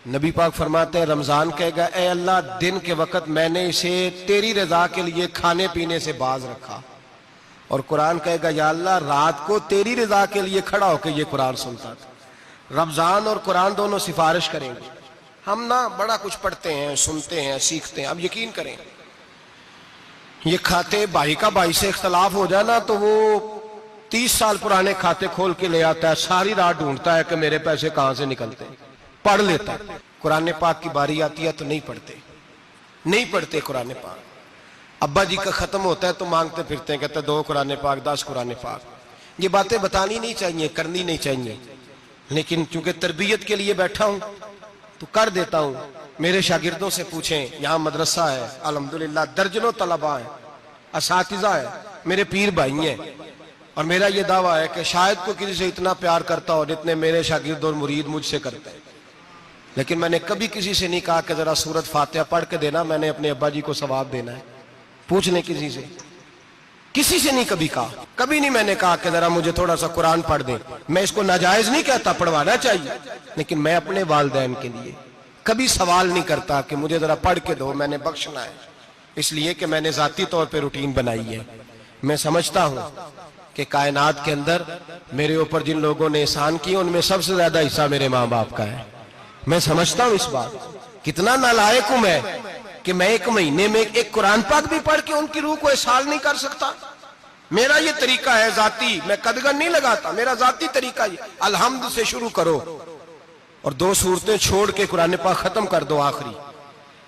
نبی پاک فرماتے ہیں رمضان کہے گا اے اللہ دن کے وقت میں نے اسے تیری رضا کے لیے کھانے پینے سے باز رکھا، اور قرآن کہے گا یا اللہ رات کو تیری رضا کے لیے کھڑا ہو کے یہ قرآن سنتا تھا۔ رمضان اور قرآن دونوں سفارش کریں گے۔ ہم نا بڑا کچھ پڑھتے ہیں، سنتے ہیں، سیکھتے ہیں، اب یقین کریں یہ کھاتے بھائی کا بھائی سے اختلاف ہو جائے نا تو وہ 30 سال پرانے کھاتے کھول کے لے آتا ہے، ساری رات ڈھونڈتا ہے کہ میرے پیسے کہاں سے نکلتے ہیں، پڑھ لیتا ہے۔ قرآن پاک کی باری آتی ہے تو نہیں پڑھتے قرآن پاک۔ ابا جی کا ختم ہوتا ہے تو مانگتے پھرتے ہیں، کہتے 2 قرآن پاک 10 قرآن پاک۔ یہ باتیں بتانی نہیں چاہیے، کرنی نہیں چاہیے، لیکن چونکہ تربیت کے لیے بیٹھا ہوں تو کر دیتا ہوں۔ میرے شاگردوں سے پوچھیں، یہاں مدرسہ ہے الحمدللہ، درجنوں طلباء ہیں، اساتذہ ہیں، میرے پیر بھائی ہیں، اور میرا یہ دعویٰ ہے کہ شاید کوئی کسی سے اتنا پیار کرتا ہو جتنے میرے شاگرد اور مرید مجھ سے کرتے ہیں، لیکن میں نے کبھی کسی سے نہیں کہا کہ ذرا سورت فاتحہ پڑھ کے دینا، میں نے اپنے ابا جی کو ثواب دینا ہے۔ پوچھ لیں کسی سے نہیں کبھی کہا، کبھی نہیں میں نے کہا کہ ذرا مجھے تھوڑا سا قرآن پڑھ دیں۔ میں اس کو ناجائز نہیں کہتا، پڑھوانا چاہیے، لیکن میں اپنے والدین کے لیے کبھی سوال نہیں کرتا کہ مجھے ذرا پڑھ کے دو، میں نے بخشنا ہے، اس لیے کہ میں نے ذاتی طور پہ روٹین بنائی ہے۔ میں سمجھتا ہوں کہ کائنات کے اندر میرے اوپر جن لوگوں نے احسان کیے ان میں سب سے زیادہ حصہ میرے ماں باپ کا ہے۔ میں سمجھتا ہوں اس بات، کتنا نالائق ہوں میں کہ میں 1 مہینے میں ایک قرآن پاک بھی پڑھ کے ان کی روح کو احسال نہیں کر سکتا۔ میرا یہ طریقہ ہے ذاتی، میں قدغن نہیں لگاتا، میرا ذاتی طریقہ یہ، الحمد سے شروع کرو اور 2 سورتیں چھوڑ کے قرآن پاک ختم کر دو آخری،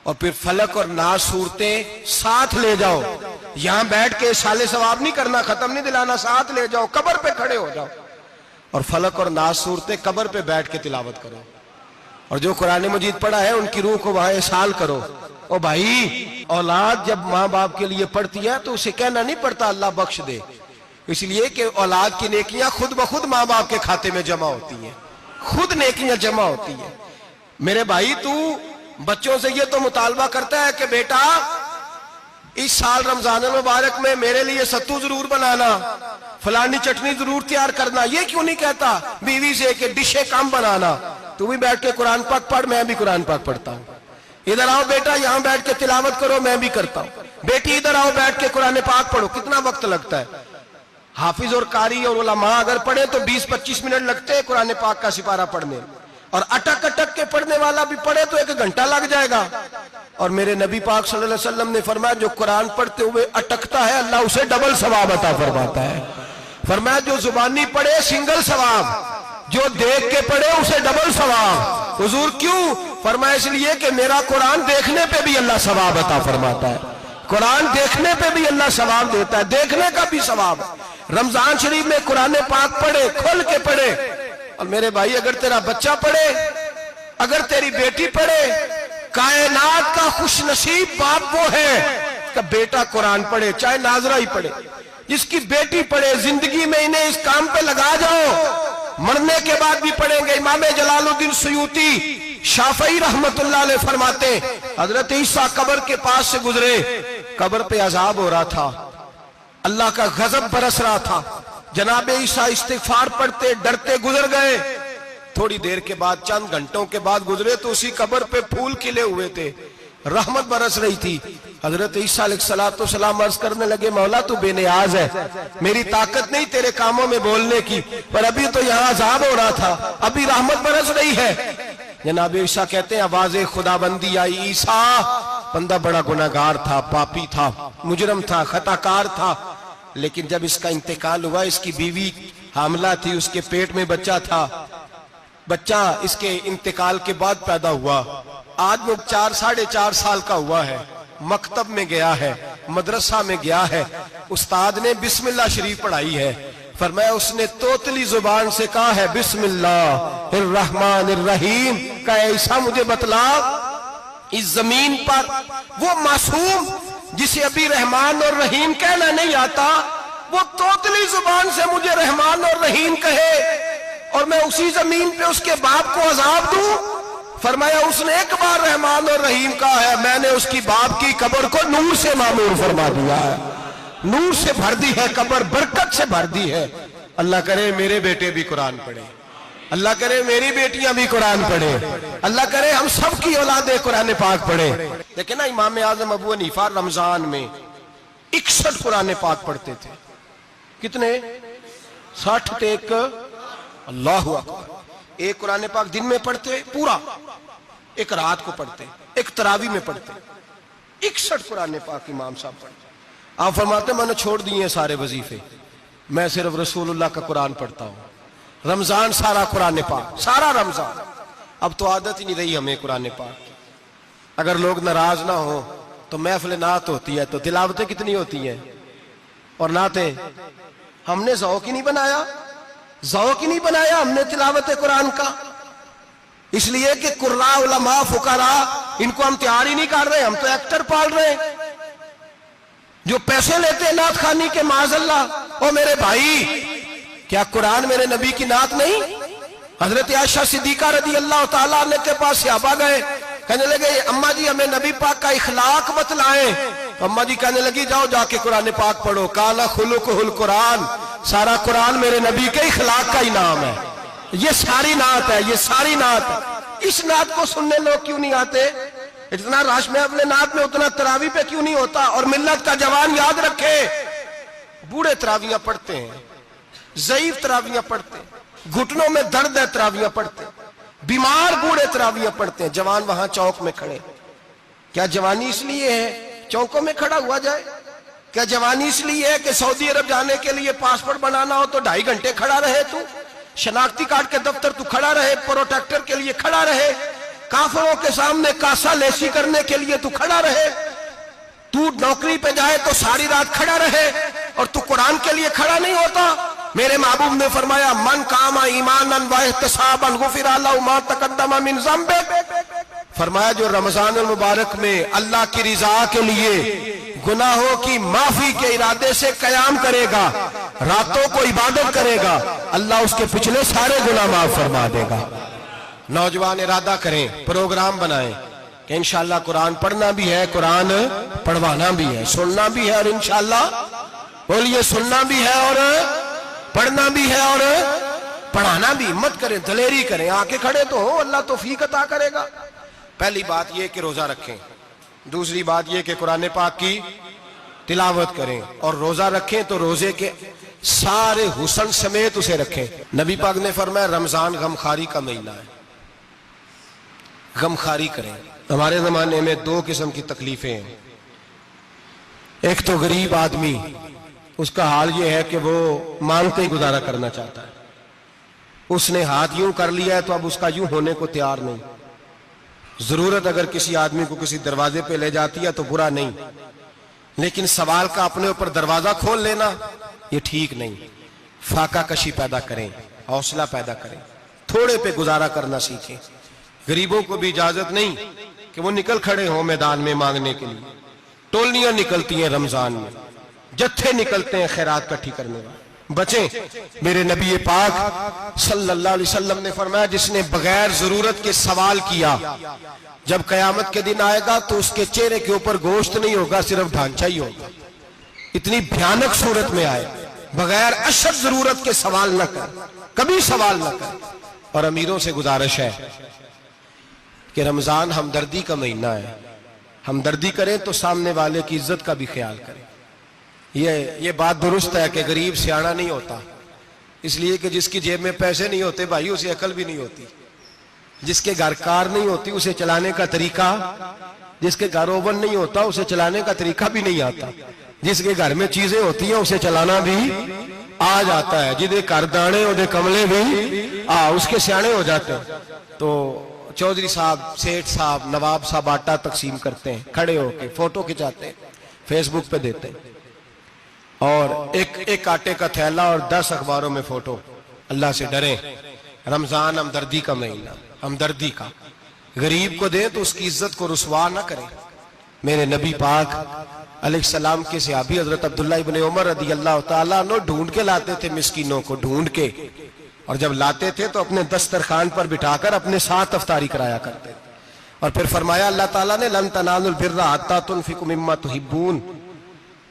اور پھر فلق اور ناس صورتیں ساتھ لے جاؤ۔ یہاں بیٹھ کے سالے ثواب نہیں کرنا، ختم نہیں دلانا، ساتھ لے جاؤ، قبر پہ کھڑے ہو جاؤ اور فلق اور ناس صورتیں قبر پہ بیٹھ کے تلاوت کرو، اور جو قرآن مجید پڑھا ہے ان کی روح کو وہاں احسال کرو۔ او بھائی، اولاد جب ماں باپ کے لیے پڑھتی ہے تو اسے کہنا نہیں پڑتا اللہ بخش دے، اس لیے کہ اولاد کی نیکیاں خود بخود ماں باپ کے کھاتے میں جمع ہوتی ہیں، خود نیکیاں جمع ہوتی ہیں۔ میرے بھائی تو بچوں سے یہ تو مطالبہ کرتا ہے کہ بیٹا اس سال رمضان المبارک میں میرے لیے ستو ضرور بنانا، فلانی چٹنی ضرور تیار کرنا، یہ کیوں نہیں کہتا بیوی سے کہ ڈشیں کم بنانا، تو بھی بیٹھ کے قرآن پاک پڑھ، میں بھی قرآن پاک پڑھتا ہوں، ادھر آؤ بیٹا یہاں بیٹھ کے تلاوت کرو، میں بھی کرتا ہوں، بیٹی ادھر آؤ بیٹھ کے قرآن پاک پڑھو۔ کتنا وقت لگتا ہے؟ حافظ اور قاری اور علماء اگر پڑھے تو 20-25 منٹ لگتے ہیں قرآن پاک کا سپارہ پڑھنے، اور اٹک اٹک کے پڑھنے والا بھی پڑھے تو 1 گھنٹہ لگ جائے گا۔ اور میرے نبی پاک صلی اللہ علیہ وسلم نے فرمایا جو قرآن پڑھتے ہوئے اٹکتا ہے اللہ اسے ڈبل ثواب عطا فرماتا ہے۔ فرمایا جو زبانی پڑھے سنگل ثواب، جو دیکھ کے پڑھے اسے ڈبل ثواب۔ حضور کیوں؟ فرمایا اس لیے کہ میرا قرآن دیکھنے پہ بھی اللہ ثواب عطا فرماتا ہے، قرآن دیکھنے پہ بھی اللہ ثواب دیتا ہے، دیکھنے کا بھی ثواب۔ رمضان شریف میں قرآن پاک پڑھے، کھول کے پڑھے، اور میرے بھائی اگر تیرا بچہ پڑھے، اگر تیری بیٹی پڑھے، کائنات کا خوش نصیب باپ وہ ہے کہ بیٹا قرآن پڑھے، چاہے ناظرہ ہی پڑھے، جس کی بیٹی پڑھے۔ زندگی میں انہیں اس کام پہ لگا جاؤ، مرنے کے بعد بھی پڑھیں گے۔ امام جلال الدین سیوطی شافعی رحمت اللہ علیہ فرماتے ہیں حضرت عیسیٰ قبر کے پاس سے گزرے، قبر پہ عذاب ہو رہا تھا، اللہ کا غضب برس رہا تھا، جناب عیسیٰ استغفار پڑھتے ڈرتے گزر گئے۔ تھوڑی دیر کے بعد، چند گھنٹوں کے بعد گزرے تو اسی قبر پہ پھول کھلے ہوئے تھے، رحمت برس رہی تھی۔ حضرت عیسیٰ علیہ السلام عرض کرنے لگے مولا تو بے نیاز ہے، میری طاقت نہیں تیرے کاموں میں بولنے کی، پر ابھی تو یہاں عذاب ہو رہا تھا، ابھی رحمت برس رہی ہے۔ جناب عیسیٰ کہتے ہیں آواز خدا بندی آئی، عیسیٰ بندہ بڑا گناہگار تھا، پاپی تھا، مجرم تھا، خطا کار تھا، لیکن جب اس کا انتقال ہوا، اس کی بیوی حاملہ تھی، اس کے پیٹ میں بچہ تھا، بچہ اس کے انتقال کے بعد پیدا ہوا، آج وہ 4-4.5 سال کا ہوا ہے، مکتب میں گیا ہے، مدرسہ میں گیا ہے، استاد نے بسم اللہ شریف پڑھائی ہے، فرمایا اس نے توتلی زبان سے کہا ہے بسم اللہ الرحمن الرحیم، کہا عیسیٰ مجھے بتلا اس زمین پر وہ معصوم جسے ابھی رحمان اور رحیم کہنا نہیں آتا، وہ توتلی زبان سے مجھے رحمان اور رحیم کہے، اور میں اسی زمین پہ اس کے باپ کو عذاب دوں؟ فرمایا اس نے ایک بار رحمان اور رحیم کہا ہے، میں نے اس کی باپ کی قبر کو نور سے معمور فرما دیا ہے، نور سے بھر دی ہے قبر، برکت سے بھر دی ہے۔ اللہ کرے میرے بیٹے بھی قرآن پڑھیں، اللہ کرے میری بیٹیاں بھی قرآن پڑھیں، اللہ کرے ہم سب کی اولادیں قرآن پاک پڑھیں۔ لیکن نا امام اعظم ابو حنیفہ رمضان میں 61 قرآن پاک پڑھتے تھے۔ کتنے؟ 60 ٹیک اللہ اکبر۔ ایک قرآن پاک دن میں پڑھتے پورا، ایک رات کو پڑھتے، ایک تراویح میں پڑھتے۔ 61 قرآن پاک امام صاحب پڑھتے۔ آپ فرماتے میں نے چھوڑ دیے ہیں سارے وظیفے، میں صرف رسول اللہ کا قرآن پڑھتا ہوں۔ رمضان سارا قرآن پاک، سارا رمضان۔ اب تو عادت ہی نہیں رہی ہمیں قرآن پاک کی۔ اگر لوگ ناراض نہ ہوں تو محفل نعت ہوتی ہے تو تلاوتیں کتنی ہوتی ہیں، اور نعتیں ہم نے ذوق ہی نہیں بنایا، ذوق ہی نہیں بنایا ہم نے تلاوت قرآن کا، اس لیے کہ قراء علماء فقراء ان کو ہم تیار ہی نہیں کر رہے، ہم تو ایکٹر پال رہے ہیں جو پیسے لیتے ہیں نعت خوانی کے، معاذ اللہ۔ او میرے بھائی، کیا قرآن میرے نبی کی نعت نہیں؟ حضرت عائشہ صدیقہ رضی اللہ تعالیٰ عنہ کے پاس صحابہ گئے، کہنے لگے اماں جی ہمیں نبی پاک کا اخلاق بتلائیں۔ اماں جی کہنے لگی جاؤ جا کے قرآن پاک پڑھو، کالا خلقہ القرآن، سارا قرآن میرے نبی کے اخلاق کا انعام ہے، یہ ساری نعت ہے، یہ ساری نعت ہے۔ اس نعت کو سننے لوگ کیوں نہیں آتے؟ اتنا رش میں اپنے نعت میں اتنا تراویح پہ کیوں نہیں ہوتا؟ اور ملت کا جوان یاد رکھے، بوڑھے تراویحاں پڑھتے ہیں، ضعیف تراویحاں پڑھتے ہیں، گھٹنوں میں درد ہے تراویحاں پڑھتے ہیں، بیمار بوڑھے تراویحاں پڑھتے ہیں، جوان وہاں چوک میں کھڑے۔ کیا جوانی اس لیے ہے چوکوں میں کھڑا ہوا جائے؟ کیا جوانی اس لیے ہے کہ سعودی عرب جانے کے لیے پاسپورٹ بنانا ہو تو 2.5 گھنٹے کھڑا رہے تو؟ شناختی کارڈ کے دفتر تو کھڑا رہے، پروٹیکٹر کے لیے کھڑا رہے، کافروں کے سامنے کاسا لیسی کرنے کے لیے تو کھڑا رہے، تو نوکری پہ جائے تو ساری رات کھڑا رہے، اور تو قرآن کے لیے کھڑا نہیں ہوتا؟ میرے محبوب نے فرمایا من قام ایمانا واحتسابا غفر له ما تقدم من ذنبه، فرمایا جو رمضان المبارک میں اللہ کی رضا کے لیے گناہوں کی معافی کے ارادے سے قیام کرے گا، راتوں کو عبادت کرے گا، اللہ اس کے پچھلے سارے گناہ معاف فرما دے گا۔ نوجوان ارادہ کریں، پروگرام بنائیں کہ انشاءاللہ قرآن پڑھنا بھی ہے، قرآن پڑھوانا بھی ہے، سننا بھی ہے، اور انشاءاللہ بولیے سننا بھی ہے اور پڑھنا بھی ہے اور پڑھانا بھی۔ ہمت کریں، دلیری کریں، آ کے کھڑے تو ہو، اللہ توفیق عطا کرے گا۔ پہلی بات یہ کہ روزہ رکھیں، دوسری بات یہ کہ قرآن پاک کی تلاوت کریں، اور روزہ رکھیں تو روزے کے سارے حسن سمیت اسے رکھیں۔ نبی پاک نے فرمایا رمضان غمخاری کا مہینہ ہے، غمخاری کریں۔ ہمارے زمانے میں 2 قسم کی تکلیفیں ہیں، ایک تو غریب آدمی، اس کا حال یہ ہے کہ وہ مانگتے ہی گزارا کرنا چاہتا ہے، اس نے ہاتھ یوں کر لیا ہے تو اب اس کا یوں ہونے کو تیار نہیں۔ ضرورت اگر کسی آدمی کو کسی دروازے پہ لے جاتی ہے تو برا نہیں، لیکن سوال کا اپنے اوپر دروازہ کھول لینا یہ ٹھیک نہیں۔ فاقہ کشی پیدا کریں، حوصلہ پیدا کریں، تھوڑے پہ گزارا کرنا سیکھیں۔ غریبوں کو بھی اجازت نہیں کہ وہ نکل کھڑے ہوں میدان میں مانگنے کے لیے، ٹولیاں نکلتی ہیں رمضان میں، جتھے نکلتے ہیں خیرات کٹھی کرنے والے۔ بچیں، میرے نبی پاک صلی اللہ علیہ وسلم نے فرمایا جس نے بغیر ضرورت کے سوال کیا، جب قیامت کے دن آئے گا تو اس کے چہرے کے اوپر گوشت نہیں ہوگا، صرف ڈھانچہ ہی ہوگا۔ اتنی بھیانک صورت میں آئے، بغیر اشد ضرورت کے سوال نہ کر، کبھی سوال نہ کر۔ اور امیروں سے گزارش ہے کہ رمضان ہمدردی کا مہینہ ہے، ہمدردی کریں تو سامنے والے کی عزت کا بھی خیال کریں۔ یہ بات درست ہے کہ غریب سیاڑا نہیں ہوتا، اس لیے کہ جس کی جیب میں پیسے نہیں ہوتے بھائی اسے عقل بھی نہیں ہوتی، جس کے گھر کار نہیں ہوتی اسے چلانے کا طریقہ، جس کے گھر اوون نہیں ہوتا اسے چلانے کا طریقہ بھی نہیں آتا، جس کے گھر میں چیزیں ہوتی ہیں اسے چلانا بھی آ جاتا ہے، جدے گھر دانے اودے کملے بھی اس کے سیانے ہو جاتے ہیں۔ تو چودھری صاحب، سیٹھ صاحب، نواب صاحب آٹا تقسیم کرتے ہیں، کھڑے ہو کے فوٹو کھچاتے ہیں، فیس بک پہ دیتے ہیں، اور ایک آٹے کا تھیلا اور 10 اخباروں میں فوٹو۔ اللہ سے ڈریں، رمضان ہمدردی کا مہینہ، ہمدردی کا۔ غریب کو دیں تو اس کی عزت کو رسوا نہ کریں۔ میرے نبی پاک علیہ السلام کے صحابی حضرت عبداللہ ابن عمر رضی اللہ تعالیٰ عنہ ڈھونڈ کے لاتے تھے مسکینوں کو، ڈھونڈ کے اور جب لاتے تھے تو اپنے دسترخوان پر بٹھا کر اپنے ساتھ افطاری کرایا کرتے تھے. اور پھر فرمایا اللہ تعالیٰ نے لن تنالوا البر حتی تنفقوا مما تحبون،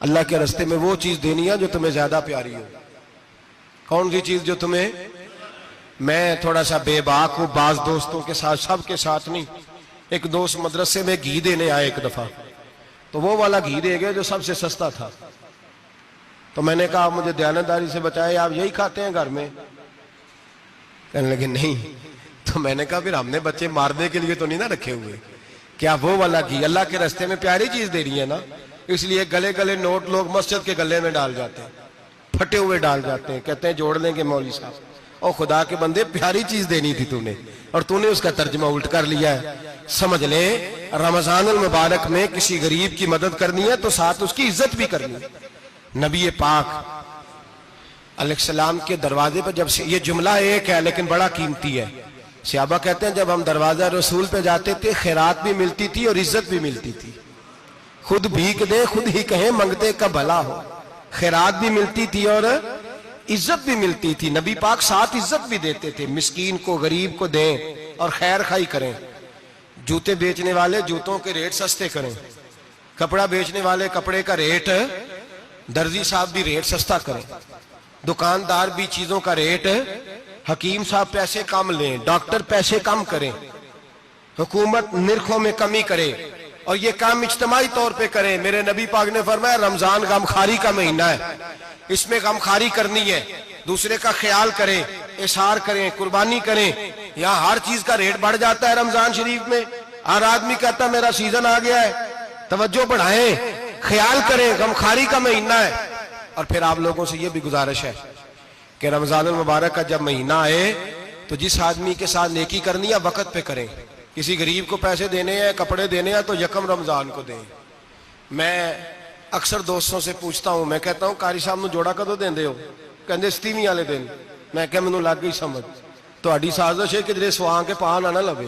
اللہ کے راستے میں وہ چیز دینی ہے جو تمہیں زیادہ پیاری ہو. کون سی چیز جو تمہیں؟ میں تھوڑا سا بے باک ہوں، بعض دوستوں کے ساتھ، سب کے ساتھ نہیں. ایک دوست مدرسے میں گھی دینے آئے ایک دفعہ، تو وہ والا گھی دے گئے جو سب سے سستا تھا. تو میں نے کہا آپ مجھے دیانتداری سے بچائے، آپ یہی کھاتے ہیں گھر میں؟ کہنے لگے نہیں. تو میں نے کہا پھر ہم نے بچے مارنے کے لیے تو نہیں نہ رکھے ہوئے، کیا وہ والا گھی اللہ کے راستے میں پیاری چیز دے رہی ہے نا. اس لیے گلے گلے نوٹ لوگ مسجد کے گلے میں ڈال جاتے ہیں، پھٹے ہوئے ڈال جاتے ہیں، کہتے ہیں جوڑ لیں گے مولوی صاحب. اور خدا کے بندے پیاری چیز دینی تھی تو نے، اور تو نے اس کا ترجمہ الٹ کر لیا ہے. سمجھ لیں رمضان المبارک میں کسی غریب کی مدد کرنی ہے تو ساتھ اس کی عزت بھی کرنی ہے. نبی پاک علیہ السلام کے دروازے پر جب سے، یہ جملہ ایک ہے لیکن بڑا قیمتی ہے، صحابہ کہتے ہیں جب ہم دروازہ رسول پہ جاتے تھے خیرات بھی ملتی تھی اور عزت بھی ملتی تھی. خود بھیک دے خود ہی کہیں منگتے کا بھلا ہو. خیرات بھی ملتی تھی اور عزت بھی ملتی تھی. نبی پاک ساتھ عزت بھی دیتے تھے، مسکین کو غریب کو دیں اور خیر خائی کریں. جوتے بیچنے والے جوتوں کے ریٹ سستے کریں، کپڑا بیچنے والے کپڑے کا ریٹ، درزی صاحب بھی ریٹ سستا کریں، دکاندار بھی چیزوں کا ریٹ، حکیم صاحب پیسے کم لیں، ڈاکٹر پیسے کم کریں، حکومت نرخوں میں کمی کرے، اور یہ کام اجتماعی طور پہ کریں. میرے نبی پاک نے فرمایا رمضان غمخواری کا مہینہ ہے، اس میں غمخواری کرنی ہے، دوسرے کا خیال کریں، اظہار کریں، قربانی کریں. یہاں ہر چیز کا ریٹ بڑھ جاتا ہے رمضان شریف میں. ہر آدمی کہتا ہے میرا سیزن آ گیا ہے، توجہ بڑھائیں، خیال کریں، غمخواری کا مہینہ ہے. اور پھر آپ لوگوں سے یہ بھی گزارش ہے کہ رمضان المبارک کا جب مہینہ آئے تو جس آدمی کے ساتھ نیکی کرنی ہے وقت پہ کریں. کسی غریب کو پیسے دینے ہیں، کپڑے دینے ہیں تو یکم رمضان کو دیں. میں اکثر دوستوں سے پوچھتا ہوں، میں کہتا ہوں قاری صاحب نو جوڑا کدو دیندے ہو؟ کہندے 27 والے دن. میں کہا مینوں لگ گئی سمجھ، تہاڈی سازش ہے کدھرے سواں کے پا نہ لوے.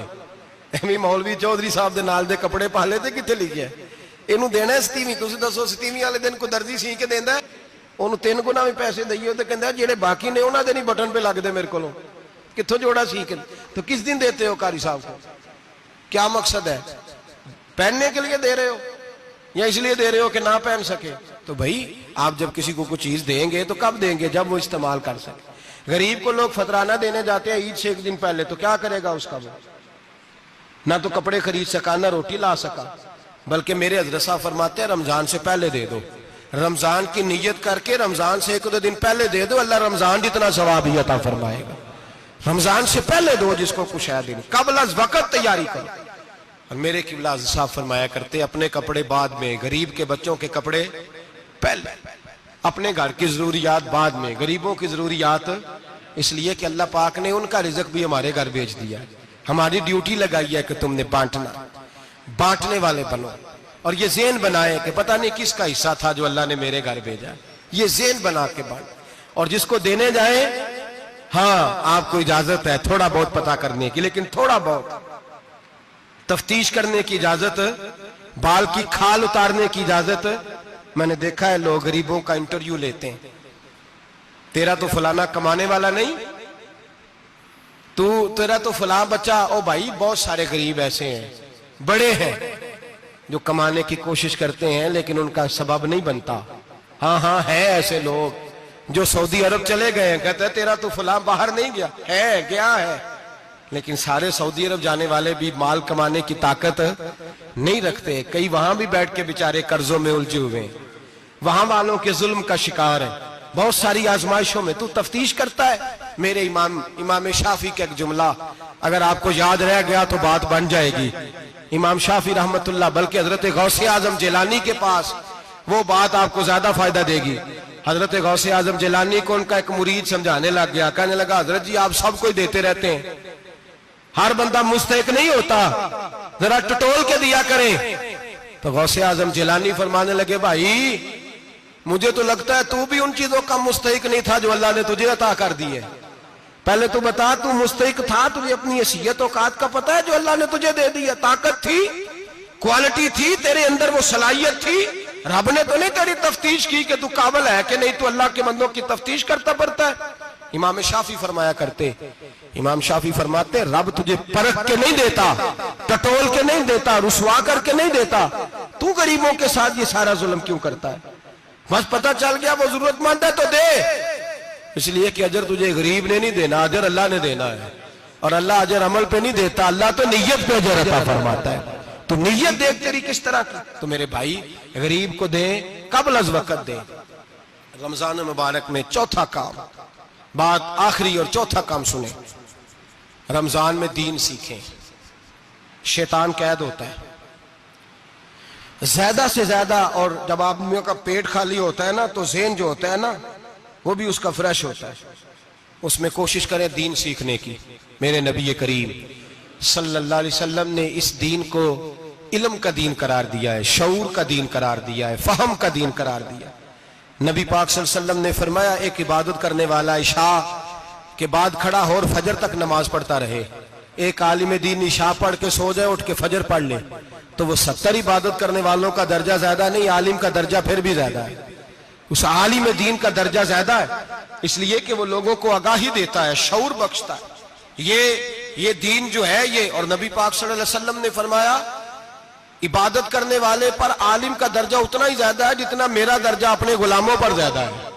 ایویں مولوی چودھری صاحب دے نال دے کپڑے پا لے تے کتنے لکھیا ہے اینوں دینا ہے 27. تسی دسو 27 والے دن کوئی درزی سی کے دیندا ہے؟ انہوں 3 گنا بھی پیسے دئیے تو کہندا جڑے باقی نے انہاں دے نہیں بٹن پہ لگ دے میرے کولوں، کتھوں جوڑا سی کے. تو کس دن دیتے ہو قاری صاحب کو؟ کیا مقصد ہے؟ پہننے کے لیے دے رہے ہو یا اس لیے دے رہے ہو کہ نہ پہن سکے؟ تو بھائی آپ جب کسی کو کچھ چیز دیں گے تو کب دیں گے؟ جب وہ استعمال کر سکے. غریب کو لوگ فطرانہ دینے جاتے ہیں عید سے ایک دن پہلے، تو کیا کرے گا اس کا؟ وہ نہ تو کپڑے خرید سکا نہ روٹی لا سکا. بلکہ میرے حضرت صاحب فرماتے ہیں رمضان سے پہلے دے دو، رمضان کی نیت کر کے رمضان سے 1-2 دن پہلے دے دو، اللہ رمضان جتنا ثواب ہی عطا فرمائے گا. رمضان سے پہلے دو جس کو کچھ ہے دن، قبل از وقت تیاری کرو. اور میرے قبلہ حضرت صاحب فرمایا کرتے اپنے کپڑے بعد میں، غریب کے بچوں کے کپڑے پہلے، اپنے گھر کی ضروریات بعد میں، غریبوں کی ضروریات. اس لیے کہ اللہ پاک نے ان کا رزق بھی ہمارے گھر بھیج دیا. ہماری ڈیوٹی لگائی ہے کہ تم نے بانٹنا، بانٹنے والے بنو. اور یہ ذہن بنائے کہ پتہ نہیں کس کا حصہ تھا جو اللہ نے میرے گھر بھیجا. یہ ذہن بنا کے بانٹ. اور جس کو دینے جائیں، ہاں آپ کو اجازت ہے تھوڑا بہت پتہ کرنے کی، لیکن تھوڑا بہت تفتیش کرنے کی اجازت، بال کی کھال اتارنے کی اجازت. میں نے دیکھا ہے لوگ غریبوں کا انٹرویو لیتے ہیں، تیرا تو فلانا کمانے والا نہیں، تیرا تو فلاں بچہ. او بھائی بہت سارے غریب ایسے ہیں، بڑے ہیں جو کمانے کی کوشش کرتے ہیں لیکن ان کا سبب نہیں بنتا. ہاں ہے ایسے لوگ جو سعودی عرب چلے گئے ہیں، کہتے ہیں تیرا تو فلاں باہر نہیں گیا ہے، گیا ہے، لیکن سارے سعودی عرب جانے والے بھی مال کمانے کی طاقت نہیں رکھتے. کئی وہاں بھی بیٹھ کے بیچارے قرضوں میں الجھے ہوئے ہیں، وہاں والوں کے ظلم کا شکار ہیں، بہت ساری آزمائشوں میں. تو تفتیش کرتا ہے. میرے امام شافعی کا ایک جملہ اگر آپ کو یاد رہ گیا تو بات بن جائے گی. امام شافعی رحمت اللہ، بلکہ حضرت غوث اعظم جیلانی کے پاس وہ بات آپ کو زیادہ فائدہ دے گی. حضرت غوث اعظم جیلانی کو ان کا ایک مرید سمجھانے لگ گیا، کہنے لگا حضرت جی آپ سب کو ہی دیتے رہتے ہیں، ہر بندہ مستحق نہیں ہوتا، ذرا ٹٹول کے دیا کریں. تو غوث اعظم جیلانی فرمانے لگے بھائی مجھے تو لگتا ہے تو بھی ان چیزوں کا مستحق نہیں تھا جو اللہ نے تجھے عطا کر دی ہے. پہلے تو بتا تو مستحق تھا، تجھے اپنی حیثیت اوقات کا پتہ ہے جو اللہ نے تجھے دے دی ہے؟ طاقت تھی، کوالٹی تھی تیرے اندر، وہ صلاحیت تھی. رب نے تو نہیں تیری تفتیش کی کہ تو قابل ہے کہ نہیں، تو اللہ کے بندوں کی تفتیش کرتا پڑتا ہے. امام شافعی فرمایا کرتے، امام شافعی فرماتے رب تجھے پرکھ کے نہیں دیتا، ٹٹول کے نہیں دیتا، رسوا کر کے نہیں دیتا، تو غریبوں کے ساتھ یہ سارا ظلم کیوں کرتا ہے؟ بس پتہ چل گیا وہ ضرورت مند ہے تو دے، اس لیے کہ اجر تجھے غریب نے نہیں دینا، اجر اللہ نے دینا ہے، اور اللہ اجر عمل پہ نہیں دیتا، اللہ تو نیت پہ اجر عطا فرماتا ہے۔ تو نیت دیکھ تیری کس طرح کی، تو میرے بھائی غریب کو دے، قبل از وقت دے۔ رمضان مبارک میں چوتھا کام، بات آخری اور چوتھا کام سنیں، رمضان میں دین سیکھیں۔ شیطان قید ہوتا ہے زیادہ سے زیادہ، اور جب آدمیوں کا پیٹ خالی ہوتا ہے نا تو ذہن جو ہوتا ہے نا وہ بھی اس کا فریش ہوتا ہے، اس میں کوشش کریں دین سیکھنے کی۔ میرے نبی کریم صلی اللہ علیہ وسلم نے اس دین کو علم کا دین قرار دیا ہے، شعور کا دین قرار دیا ہے، فہم کا دین قرار دیا ہے۔ نبی پاک صلی اللہ علیہ وسلم نے فرمایا ایک عبادت کرنے والا عشاء کے بعد کھڑا ہو اور فجر تک نماز پڑھتا رہے، ایک عالم دین عشاء پڑھ کے سو جائے اٹھ کے فجر پڑھ لے تو وہ 70 عبادت کرنے والوں کا درجہ زیادہ نہیں، عالم کا درجہ پھر بھی زیادہ ہے، اس عالم دین کا درجہ زیادہ ہے، اس لیے کہ وہ لوگوں کو آگاہی دیتا ہے، شعور بخشتا ہے۔ یہ دین جو ہے یہ، اور نبی پاک صلی اللہ علیہ وسلم نے فرمایا عبادت کرنے والے پر عالم کا درجہ اتنا ہی زیادہ ہے جتنا میرا درجہ اپنے غلاموں پر زیادہ ہے۔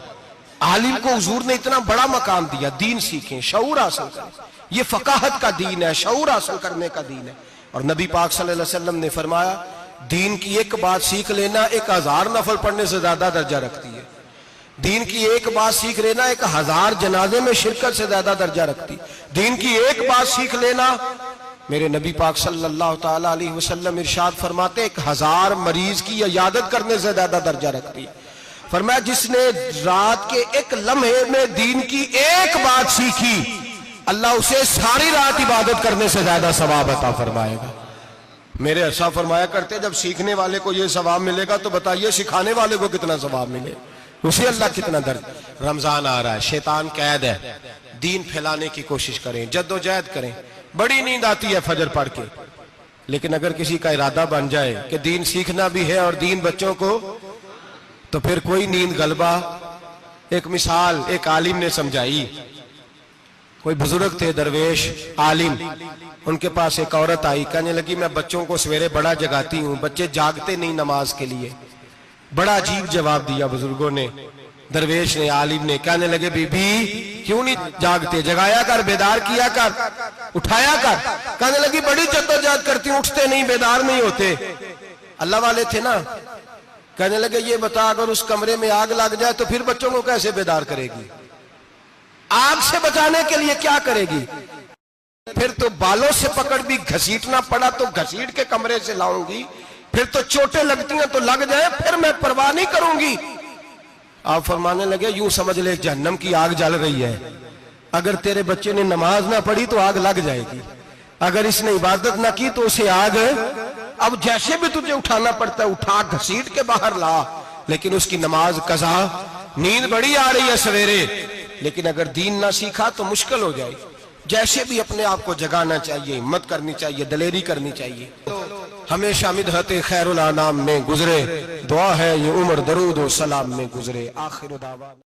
عالم کو حضور نے اتنا بڑا مقام دیا، دین سیکھیں، شعور حاصل کریں، یہ فقاہت کا دین ہے، شعور حاصل کرنے کا دین ہے۔ اور نبی پاک صلی اللہ علیہ وسلم نے فرمایا دین کی ایک بات سیکھ لینا 1000 نفل پڑھنے سے زیادہ درجہ رکھتی ہے، دین کی ایک بات سیکھ لینا 1000 جنازے میں شرکت سے زیادہ درجہ رکھتی، دین کی ایک بات سیکھ لینا، میرے نبی پاک صلی اللہ تعالی علیہ وسلم ارشاد فرماتے 1000 مریض کی عیادت کرنے سے زیادہ درجہ رکھتی ہے۔ فرمایا جس نے رات کے ایک لمحے میں دین کی ایک بات سیکھی اللہ اسے ساری رات عبادت کرنے سے زیادہ ثواب عطا فرمائے گا۔ میرے ارشاد فرمایا کرتے جب سیکھنے والے کو یہ ثواب ملے گا تو بتائیے سکھانے والے کو کتنا ثواب ملے، اسے اللہ کتنا درد۔ رمضان آ رہا ہے، شیطان قید ہے، دین پھیلانے کی کوشش کریں، جد و جہد کریں۔ بڑی نیند آتی ہے فجر پڑھ کے، لیکن اگر کسی کا ارادہ بن جائے کہ دین سیکھنا بھی ہے اور دین بچوں کو، تو پھر کوئی نیند غلبہ۔ ایک مثال ایک عالم نے سمجھائی، کوئی بزرگ تھے درویش عالم، ان کے پاس ایک عورت آئی، کہنے لگی میں بچوں کو سویرے بڑا جگاتی ہوں، بچے جاگتے نہیں نماز کے لیے۔ بڑا عجیب جواب دیا بزرگوں نے، درویش نے، عالم نے، کہنے لگے بی بی کیوں نہیں جاگتے، جگایا کر، بیدار کیا کر، اٹھایا کر۔ کہنے لگی بڑی جدوجہد کرتی ہوں، اٹھتے نہیں، بیدار نہیں ہوتے۔ اللہ والے تھے نا۔ کہنے لگے یہ بتا اگر اس کمرے میں آگ لگ جائے تو پھر بچوں کو کیسے بیدار کرے گی، آگ سے بچانے کے لیے کیا کرے گی؟ پھر تو بالوں سے پکڑ بھی گھسیٹنا پڑا تو گھسیٹ کے کمرے سے لاؤں گی، پھر تو چوٹیں لگتی ہیں تو لگ جائیں، پھر میں پرواہ نہیں کروں گی۔ آپ فرمانے لگے یوں سمجھ لے جہنم کی آگ جل رہی ہے، اگر تیرے بچے نے نماز نہ پڑھی تو آگ لگ جائے گی، اگر اس نے عبادت نہ کی تو اسے آگ، اب جیسے بھی تجھے اٹھانا پڑتا ہے اٹھا گھسیٹ کے باہر لا، لیکن اس کی نماز قضا۔ نیند بڑی آ رہی ہے سویرے، لیکن اگر دین نہ سیکھا تو مشکل ہو جائے۔ جیسے بھی اپنے آپ کو جگانا چاہیے، ہمت کرنی چاہیے، دلیری کرنی چاہیے۔ ہمیشہ مدحت خیر الانام میں گزرے، دعا ہے یہ عمر درود و سلام میں گزرے۔ آخر دعوانا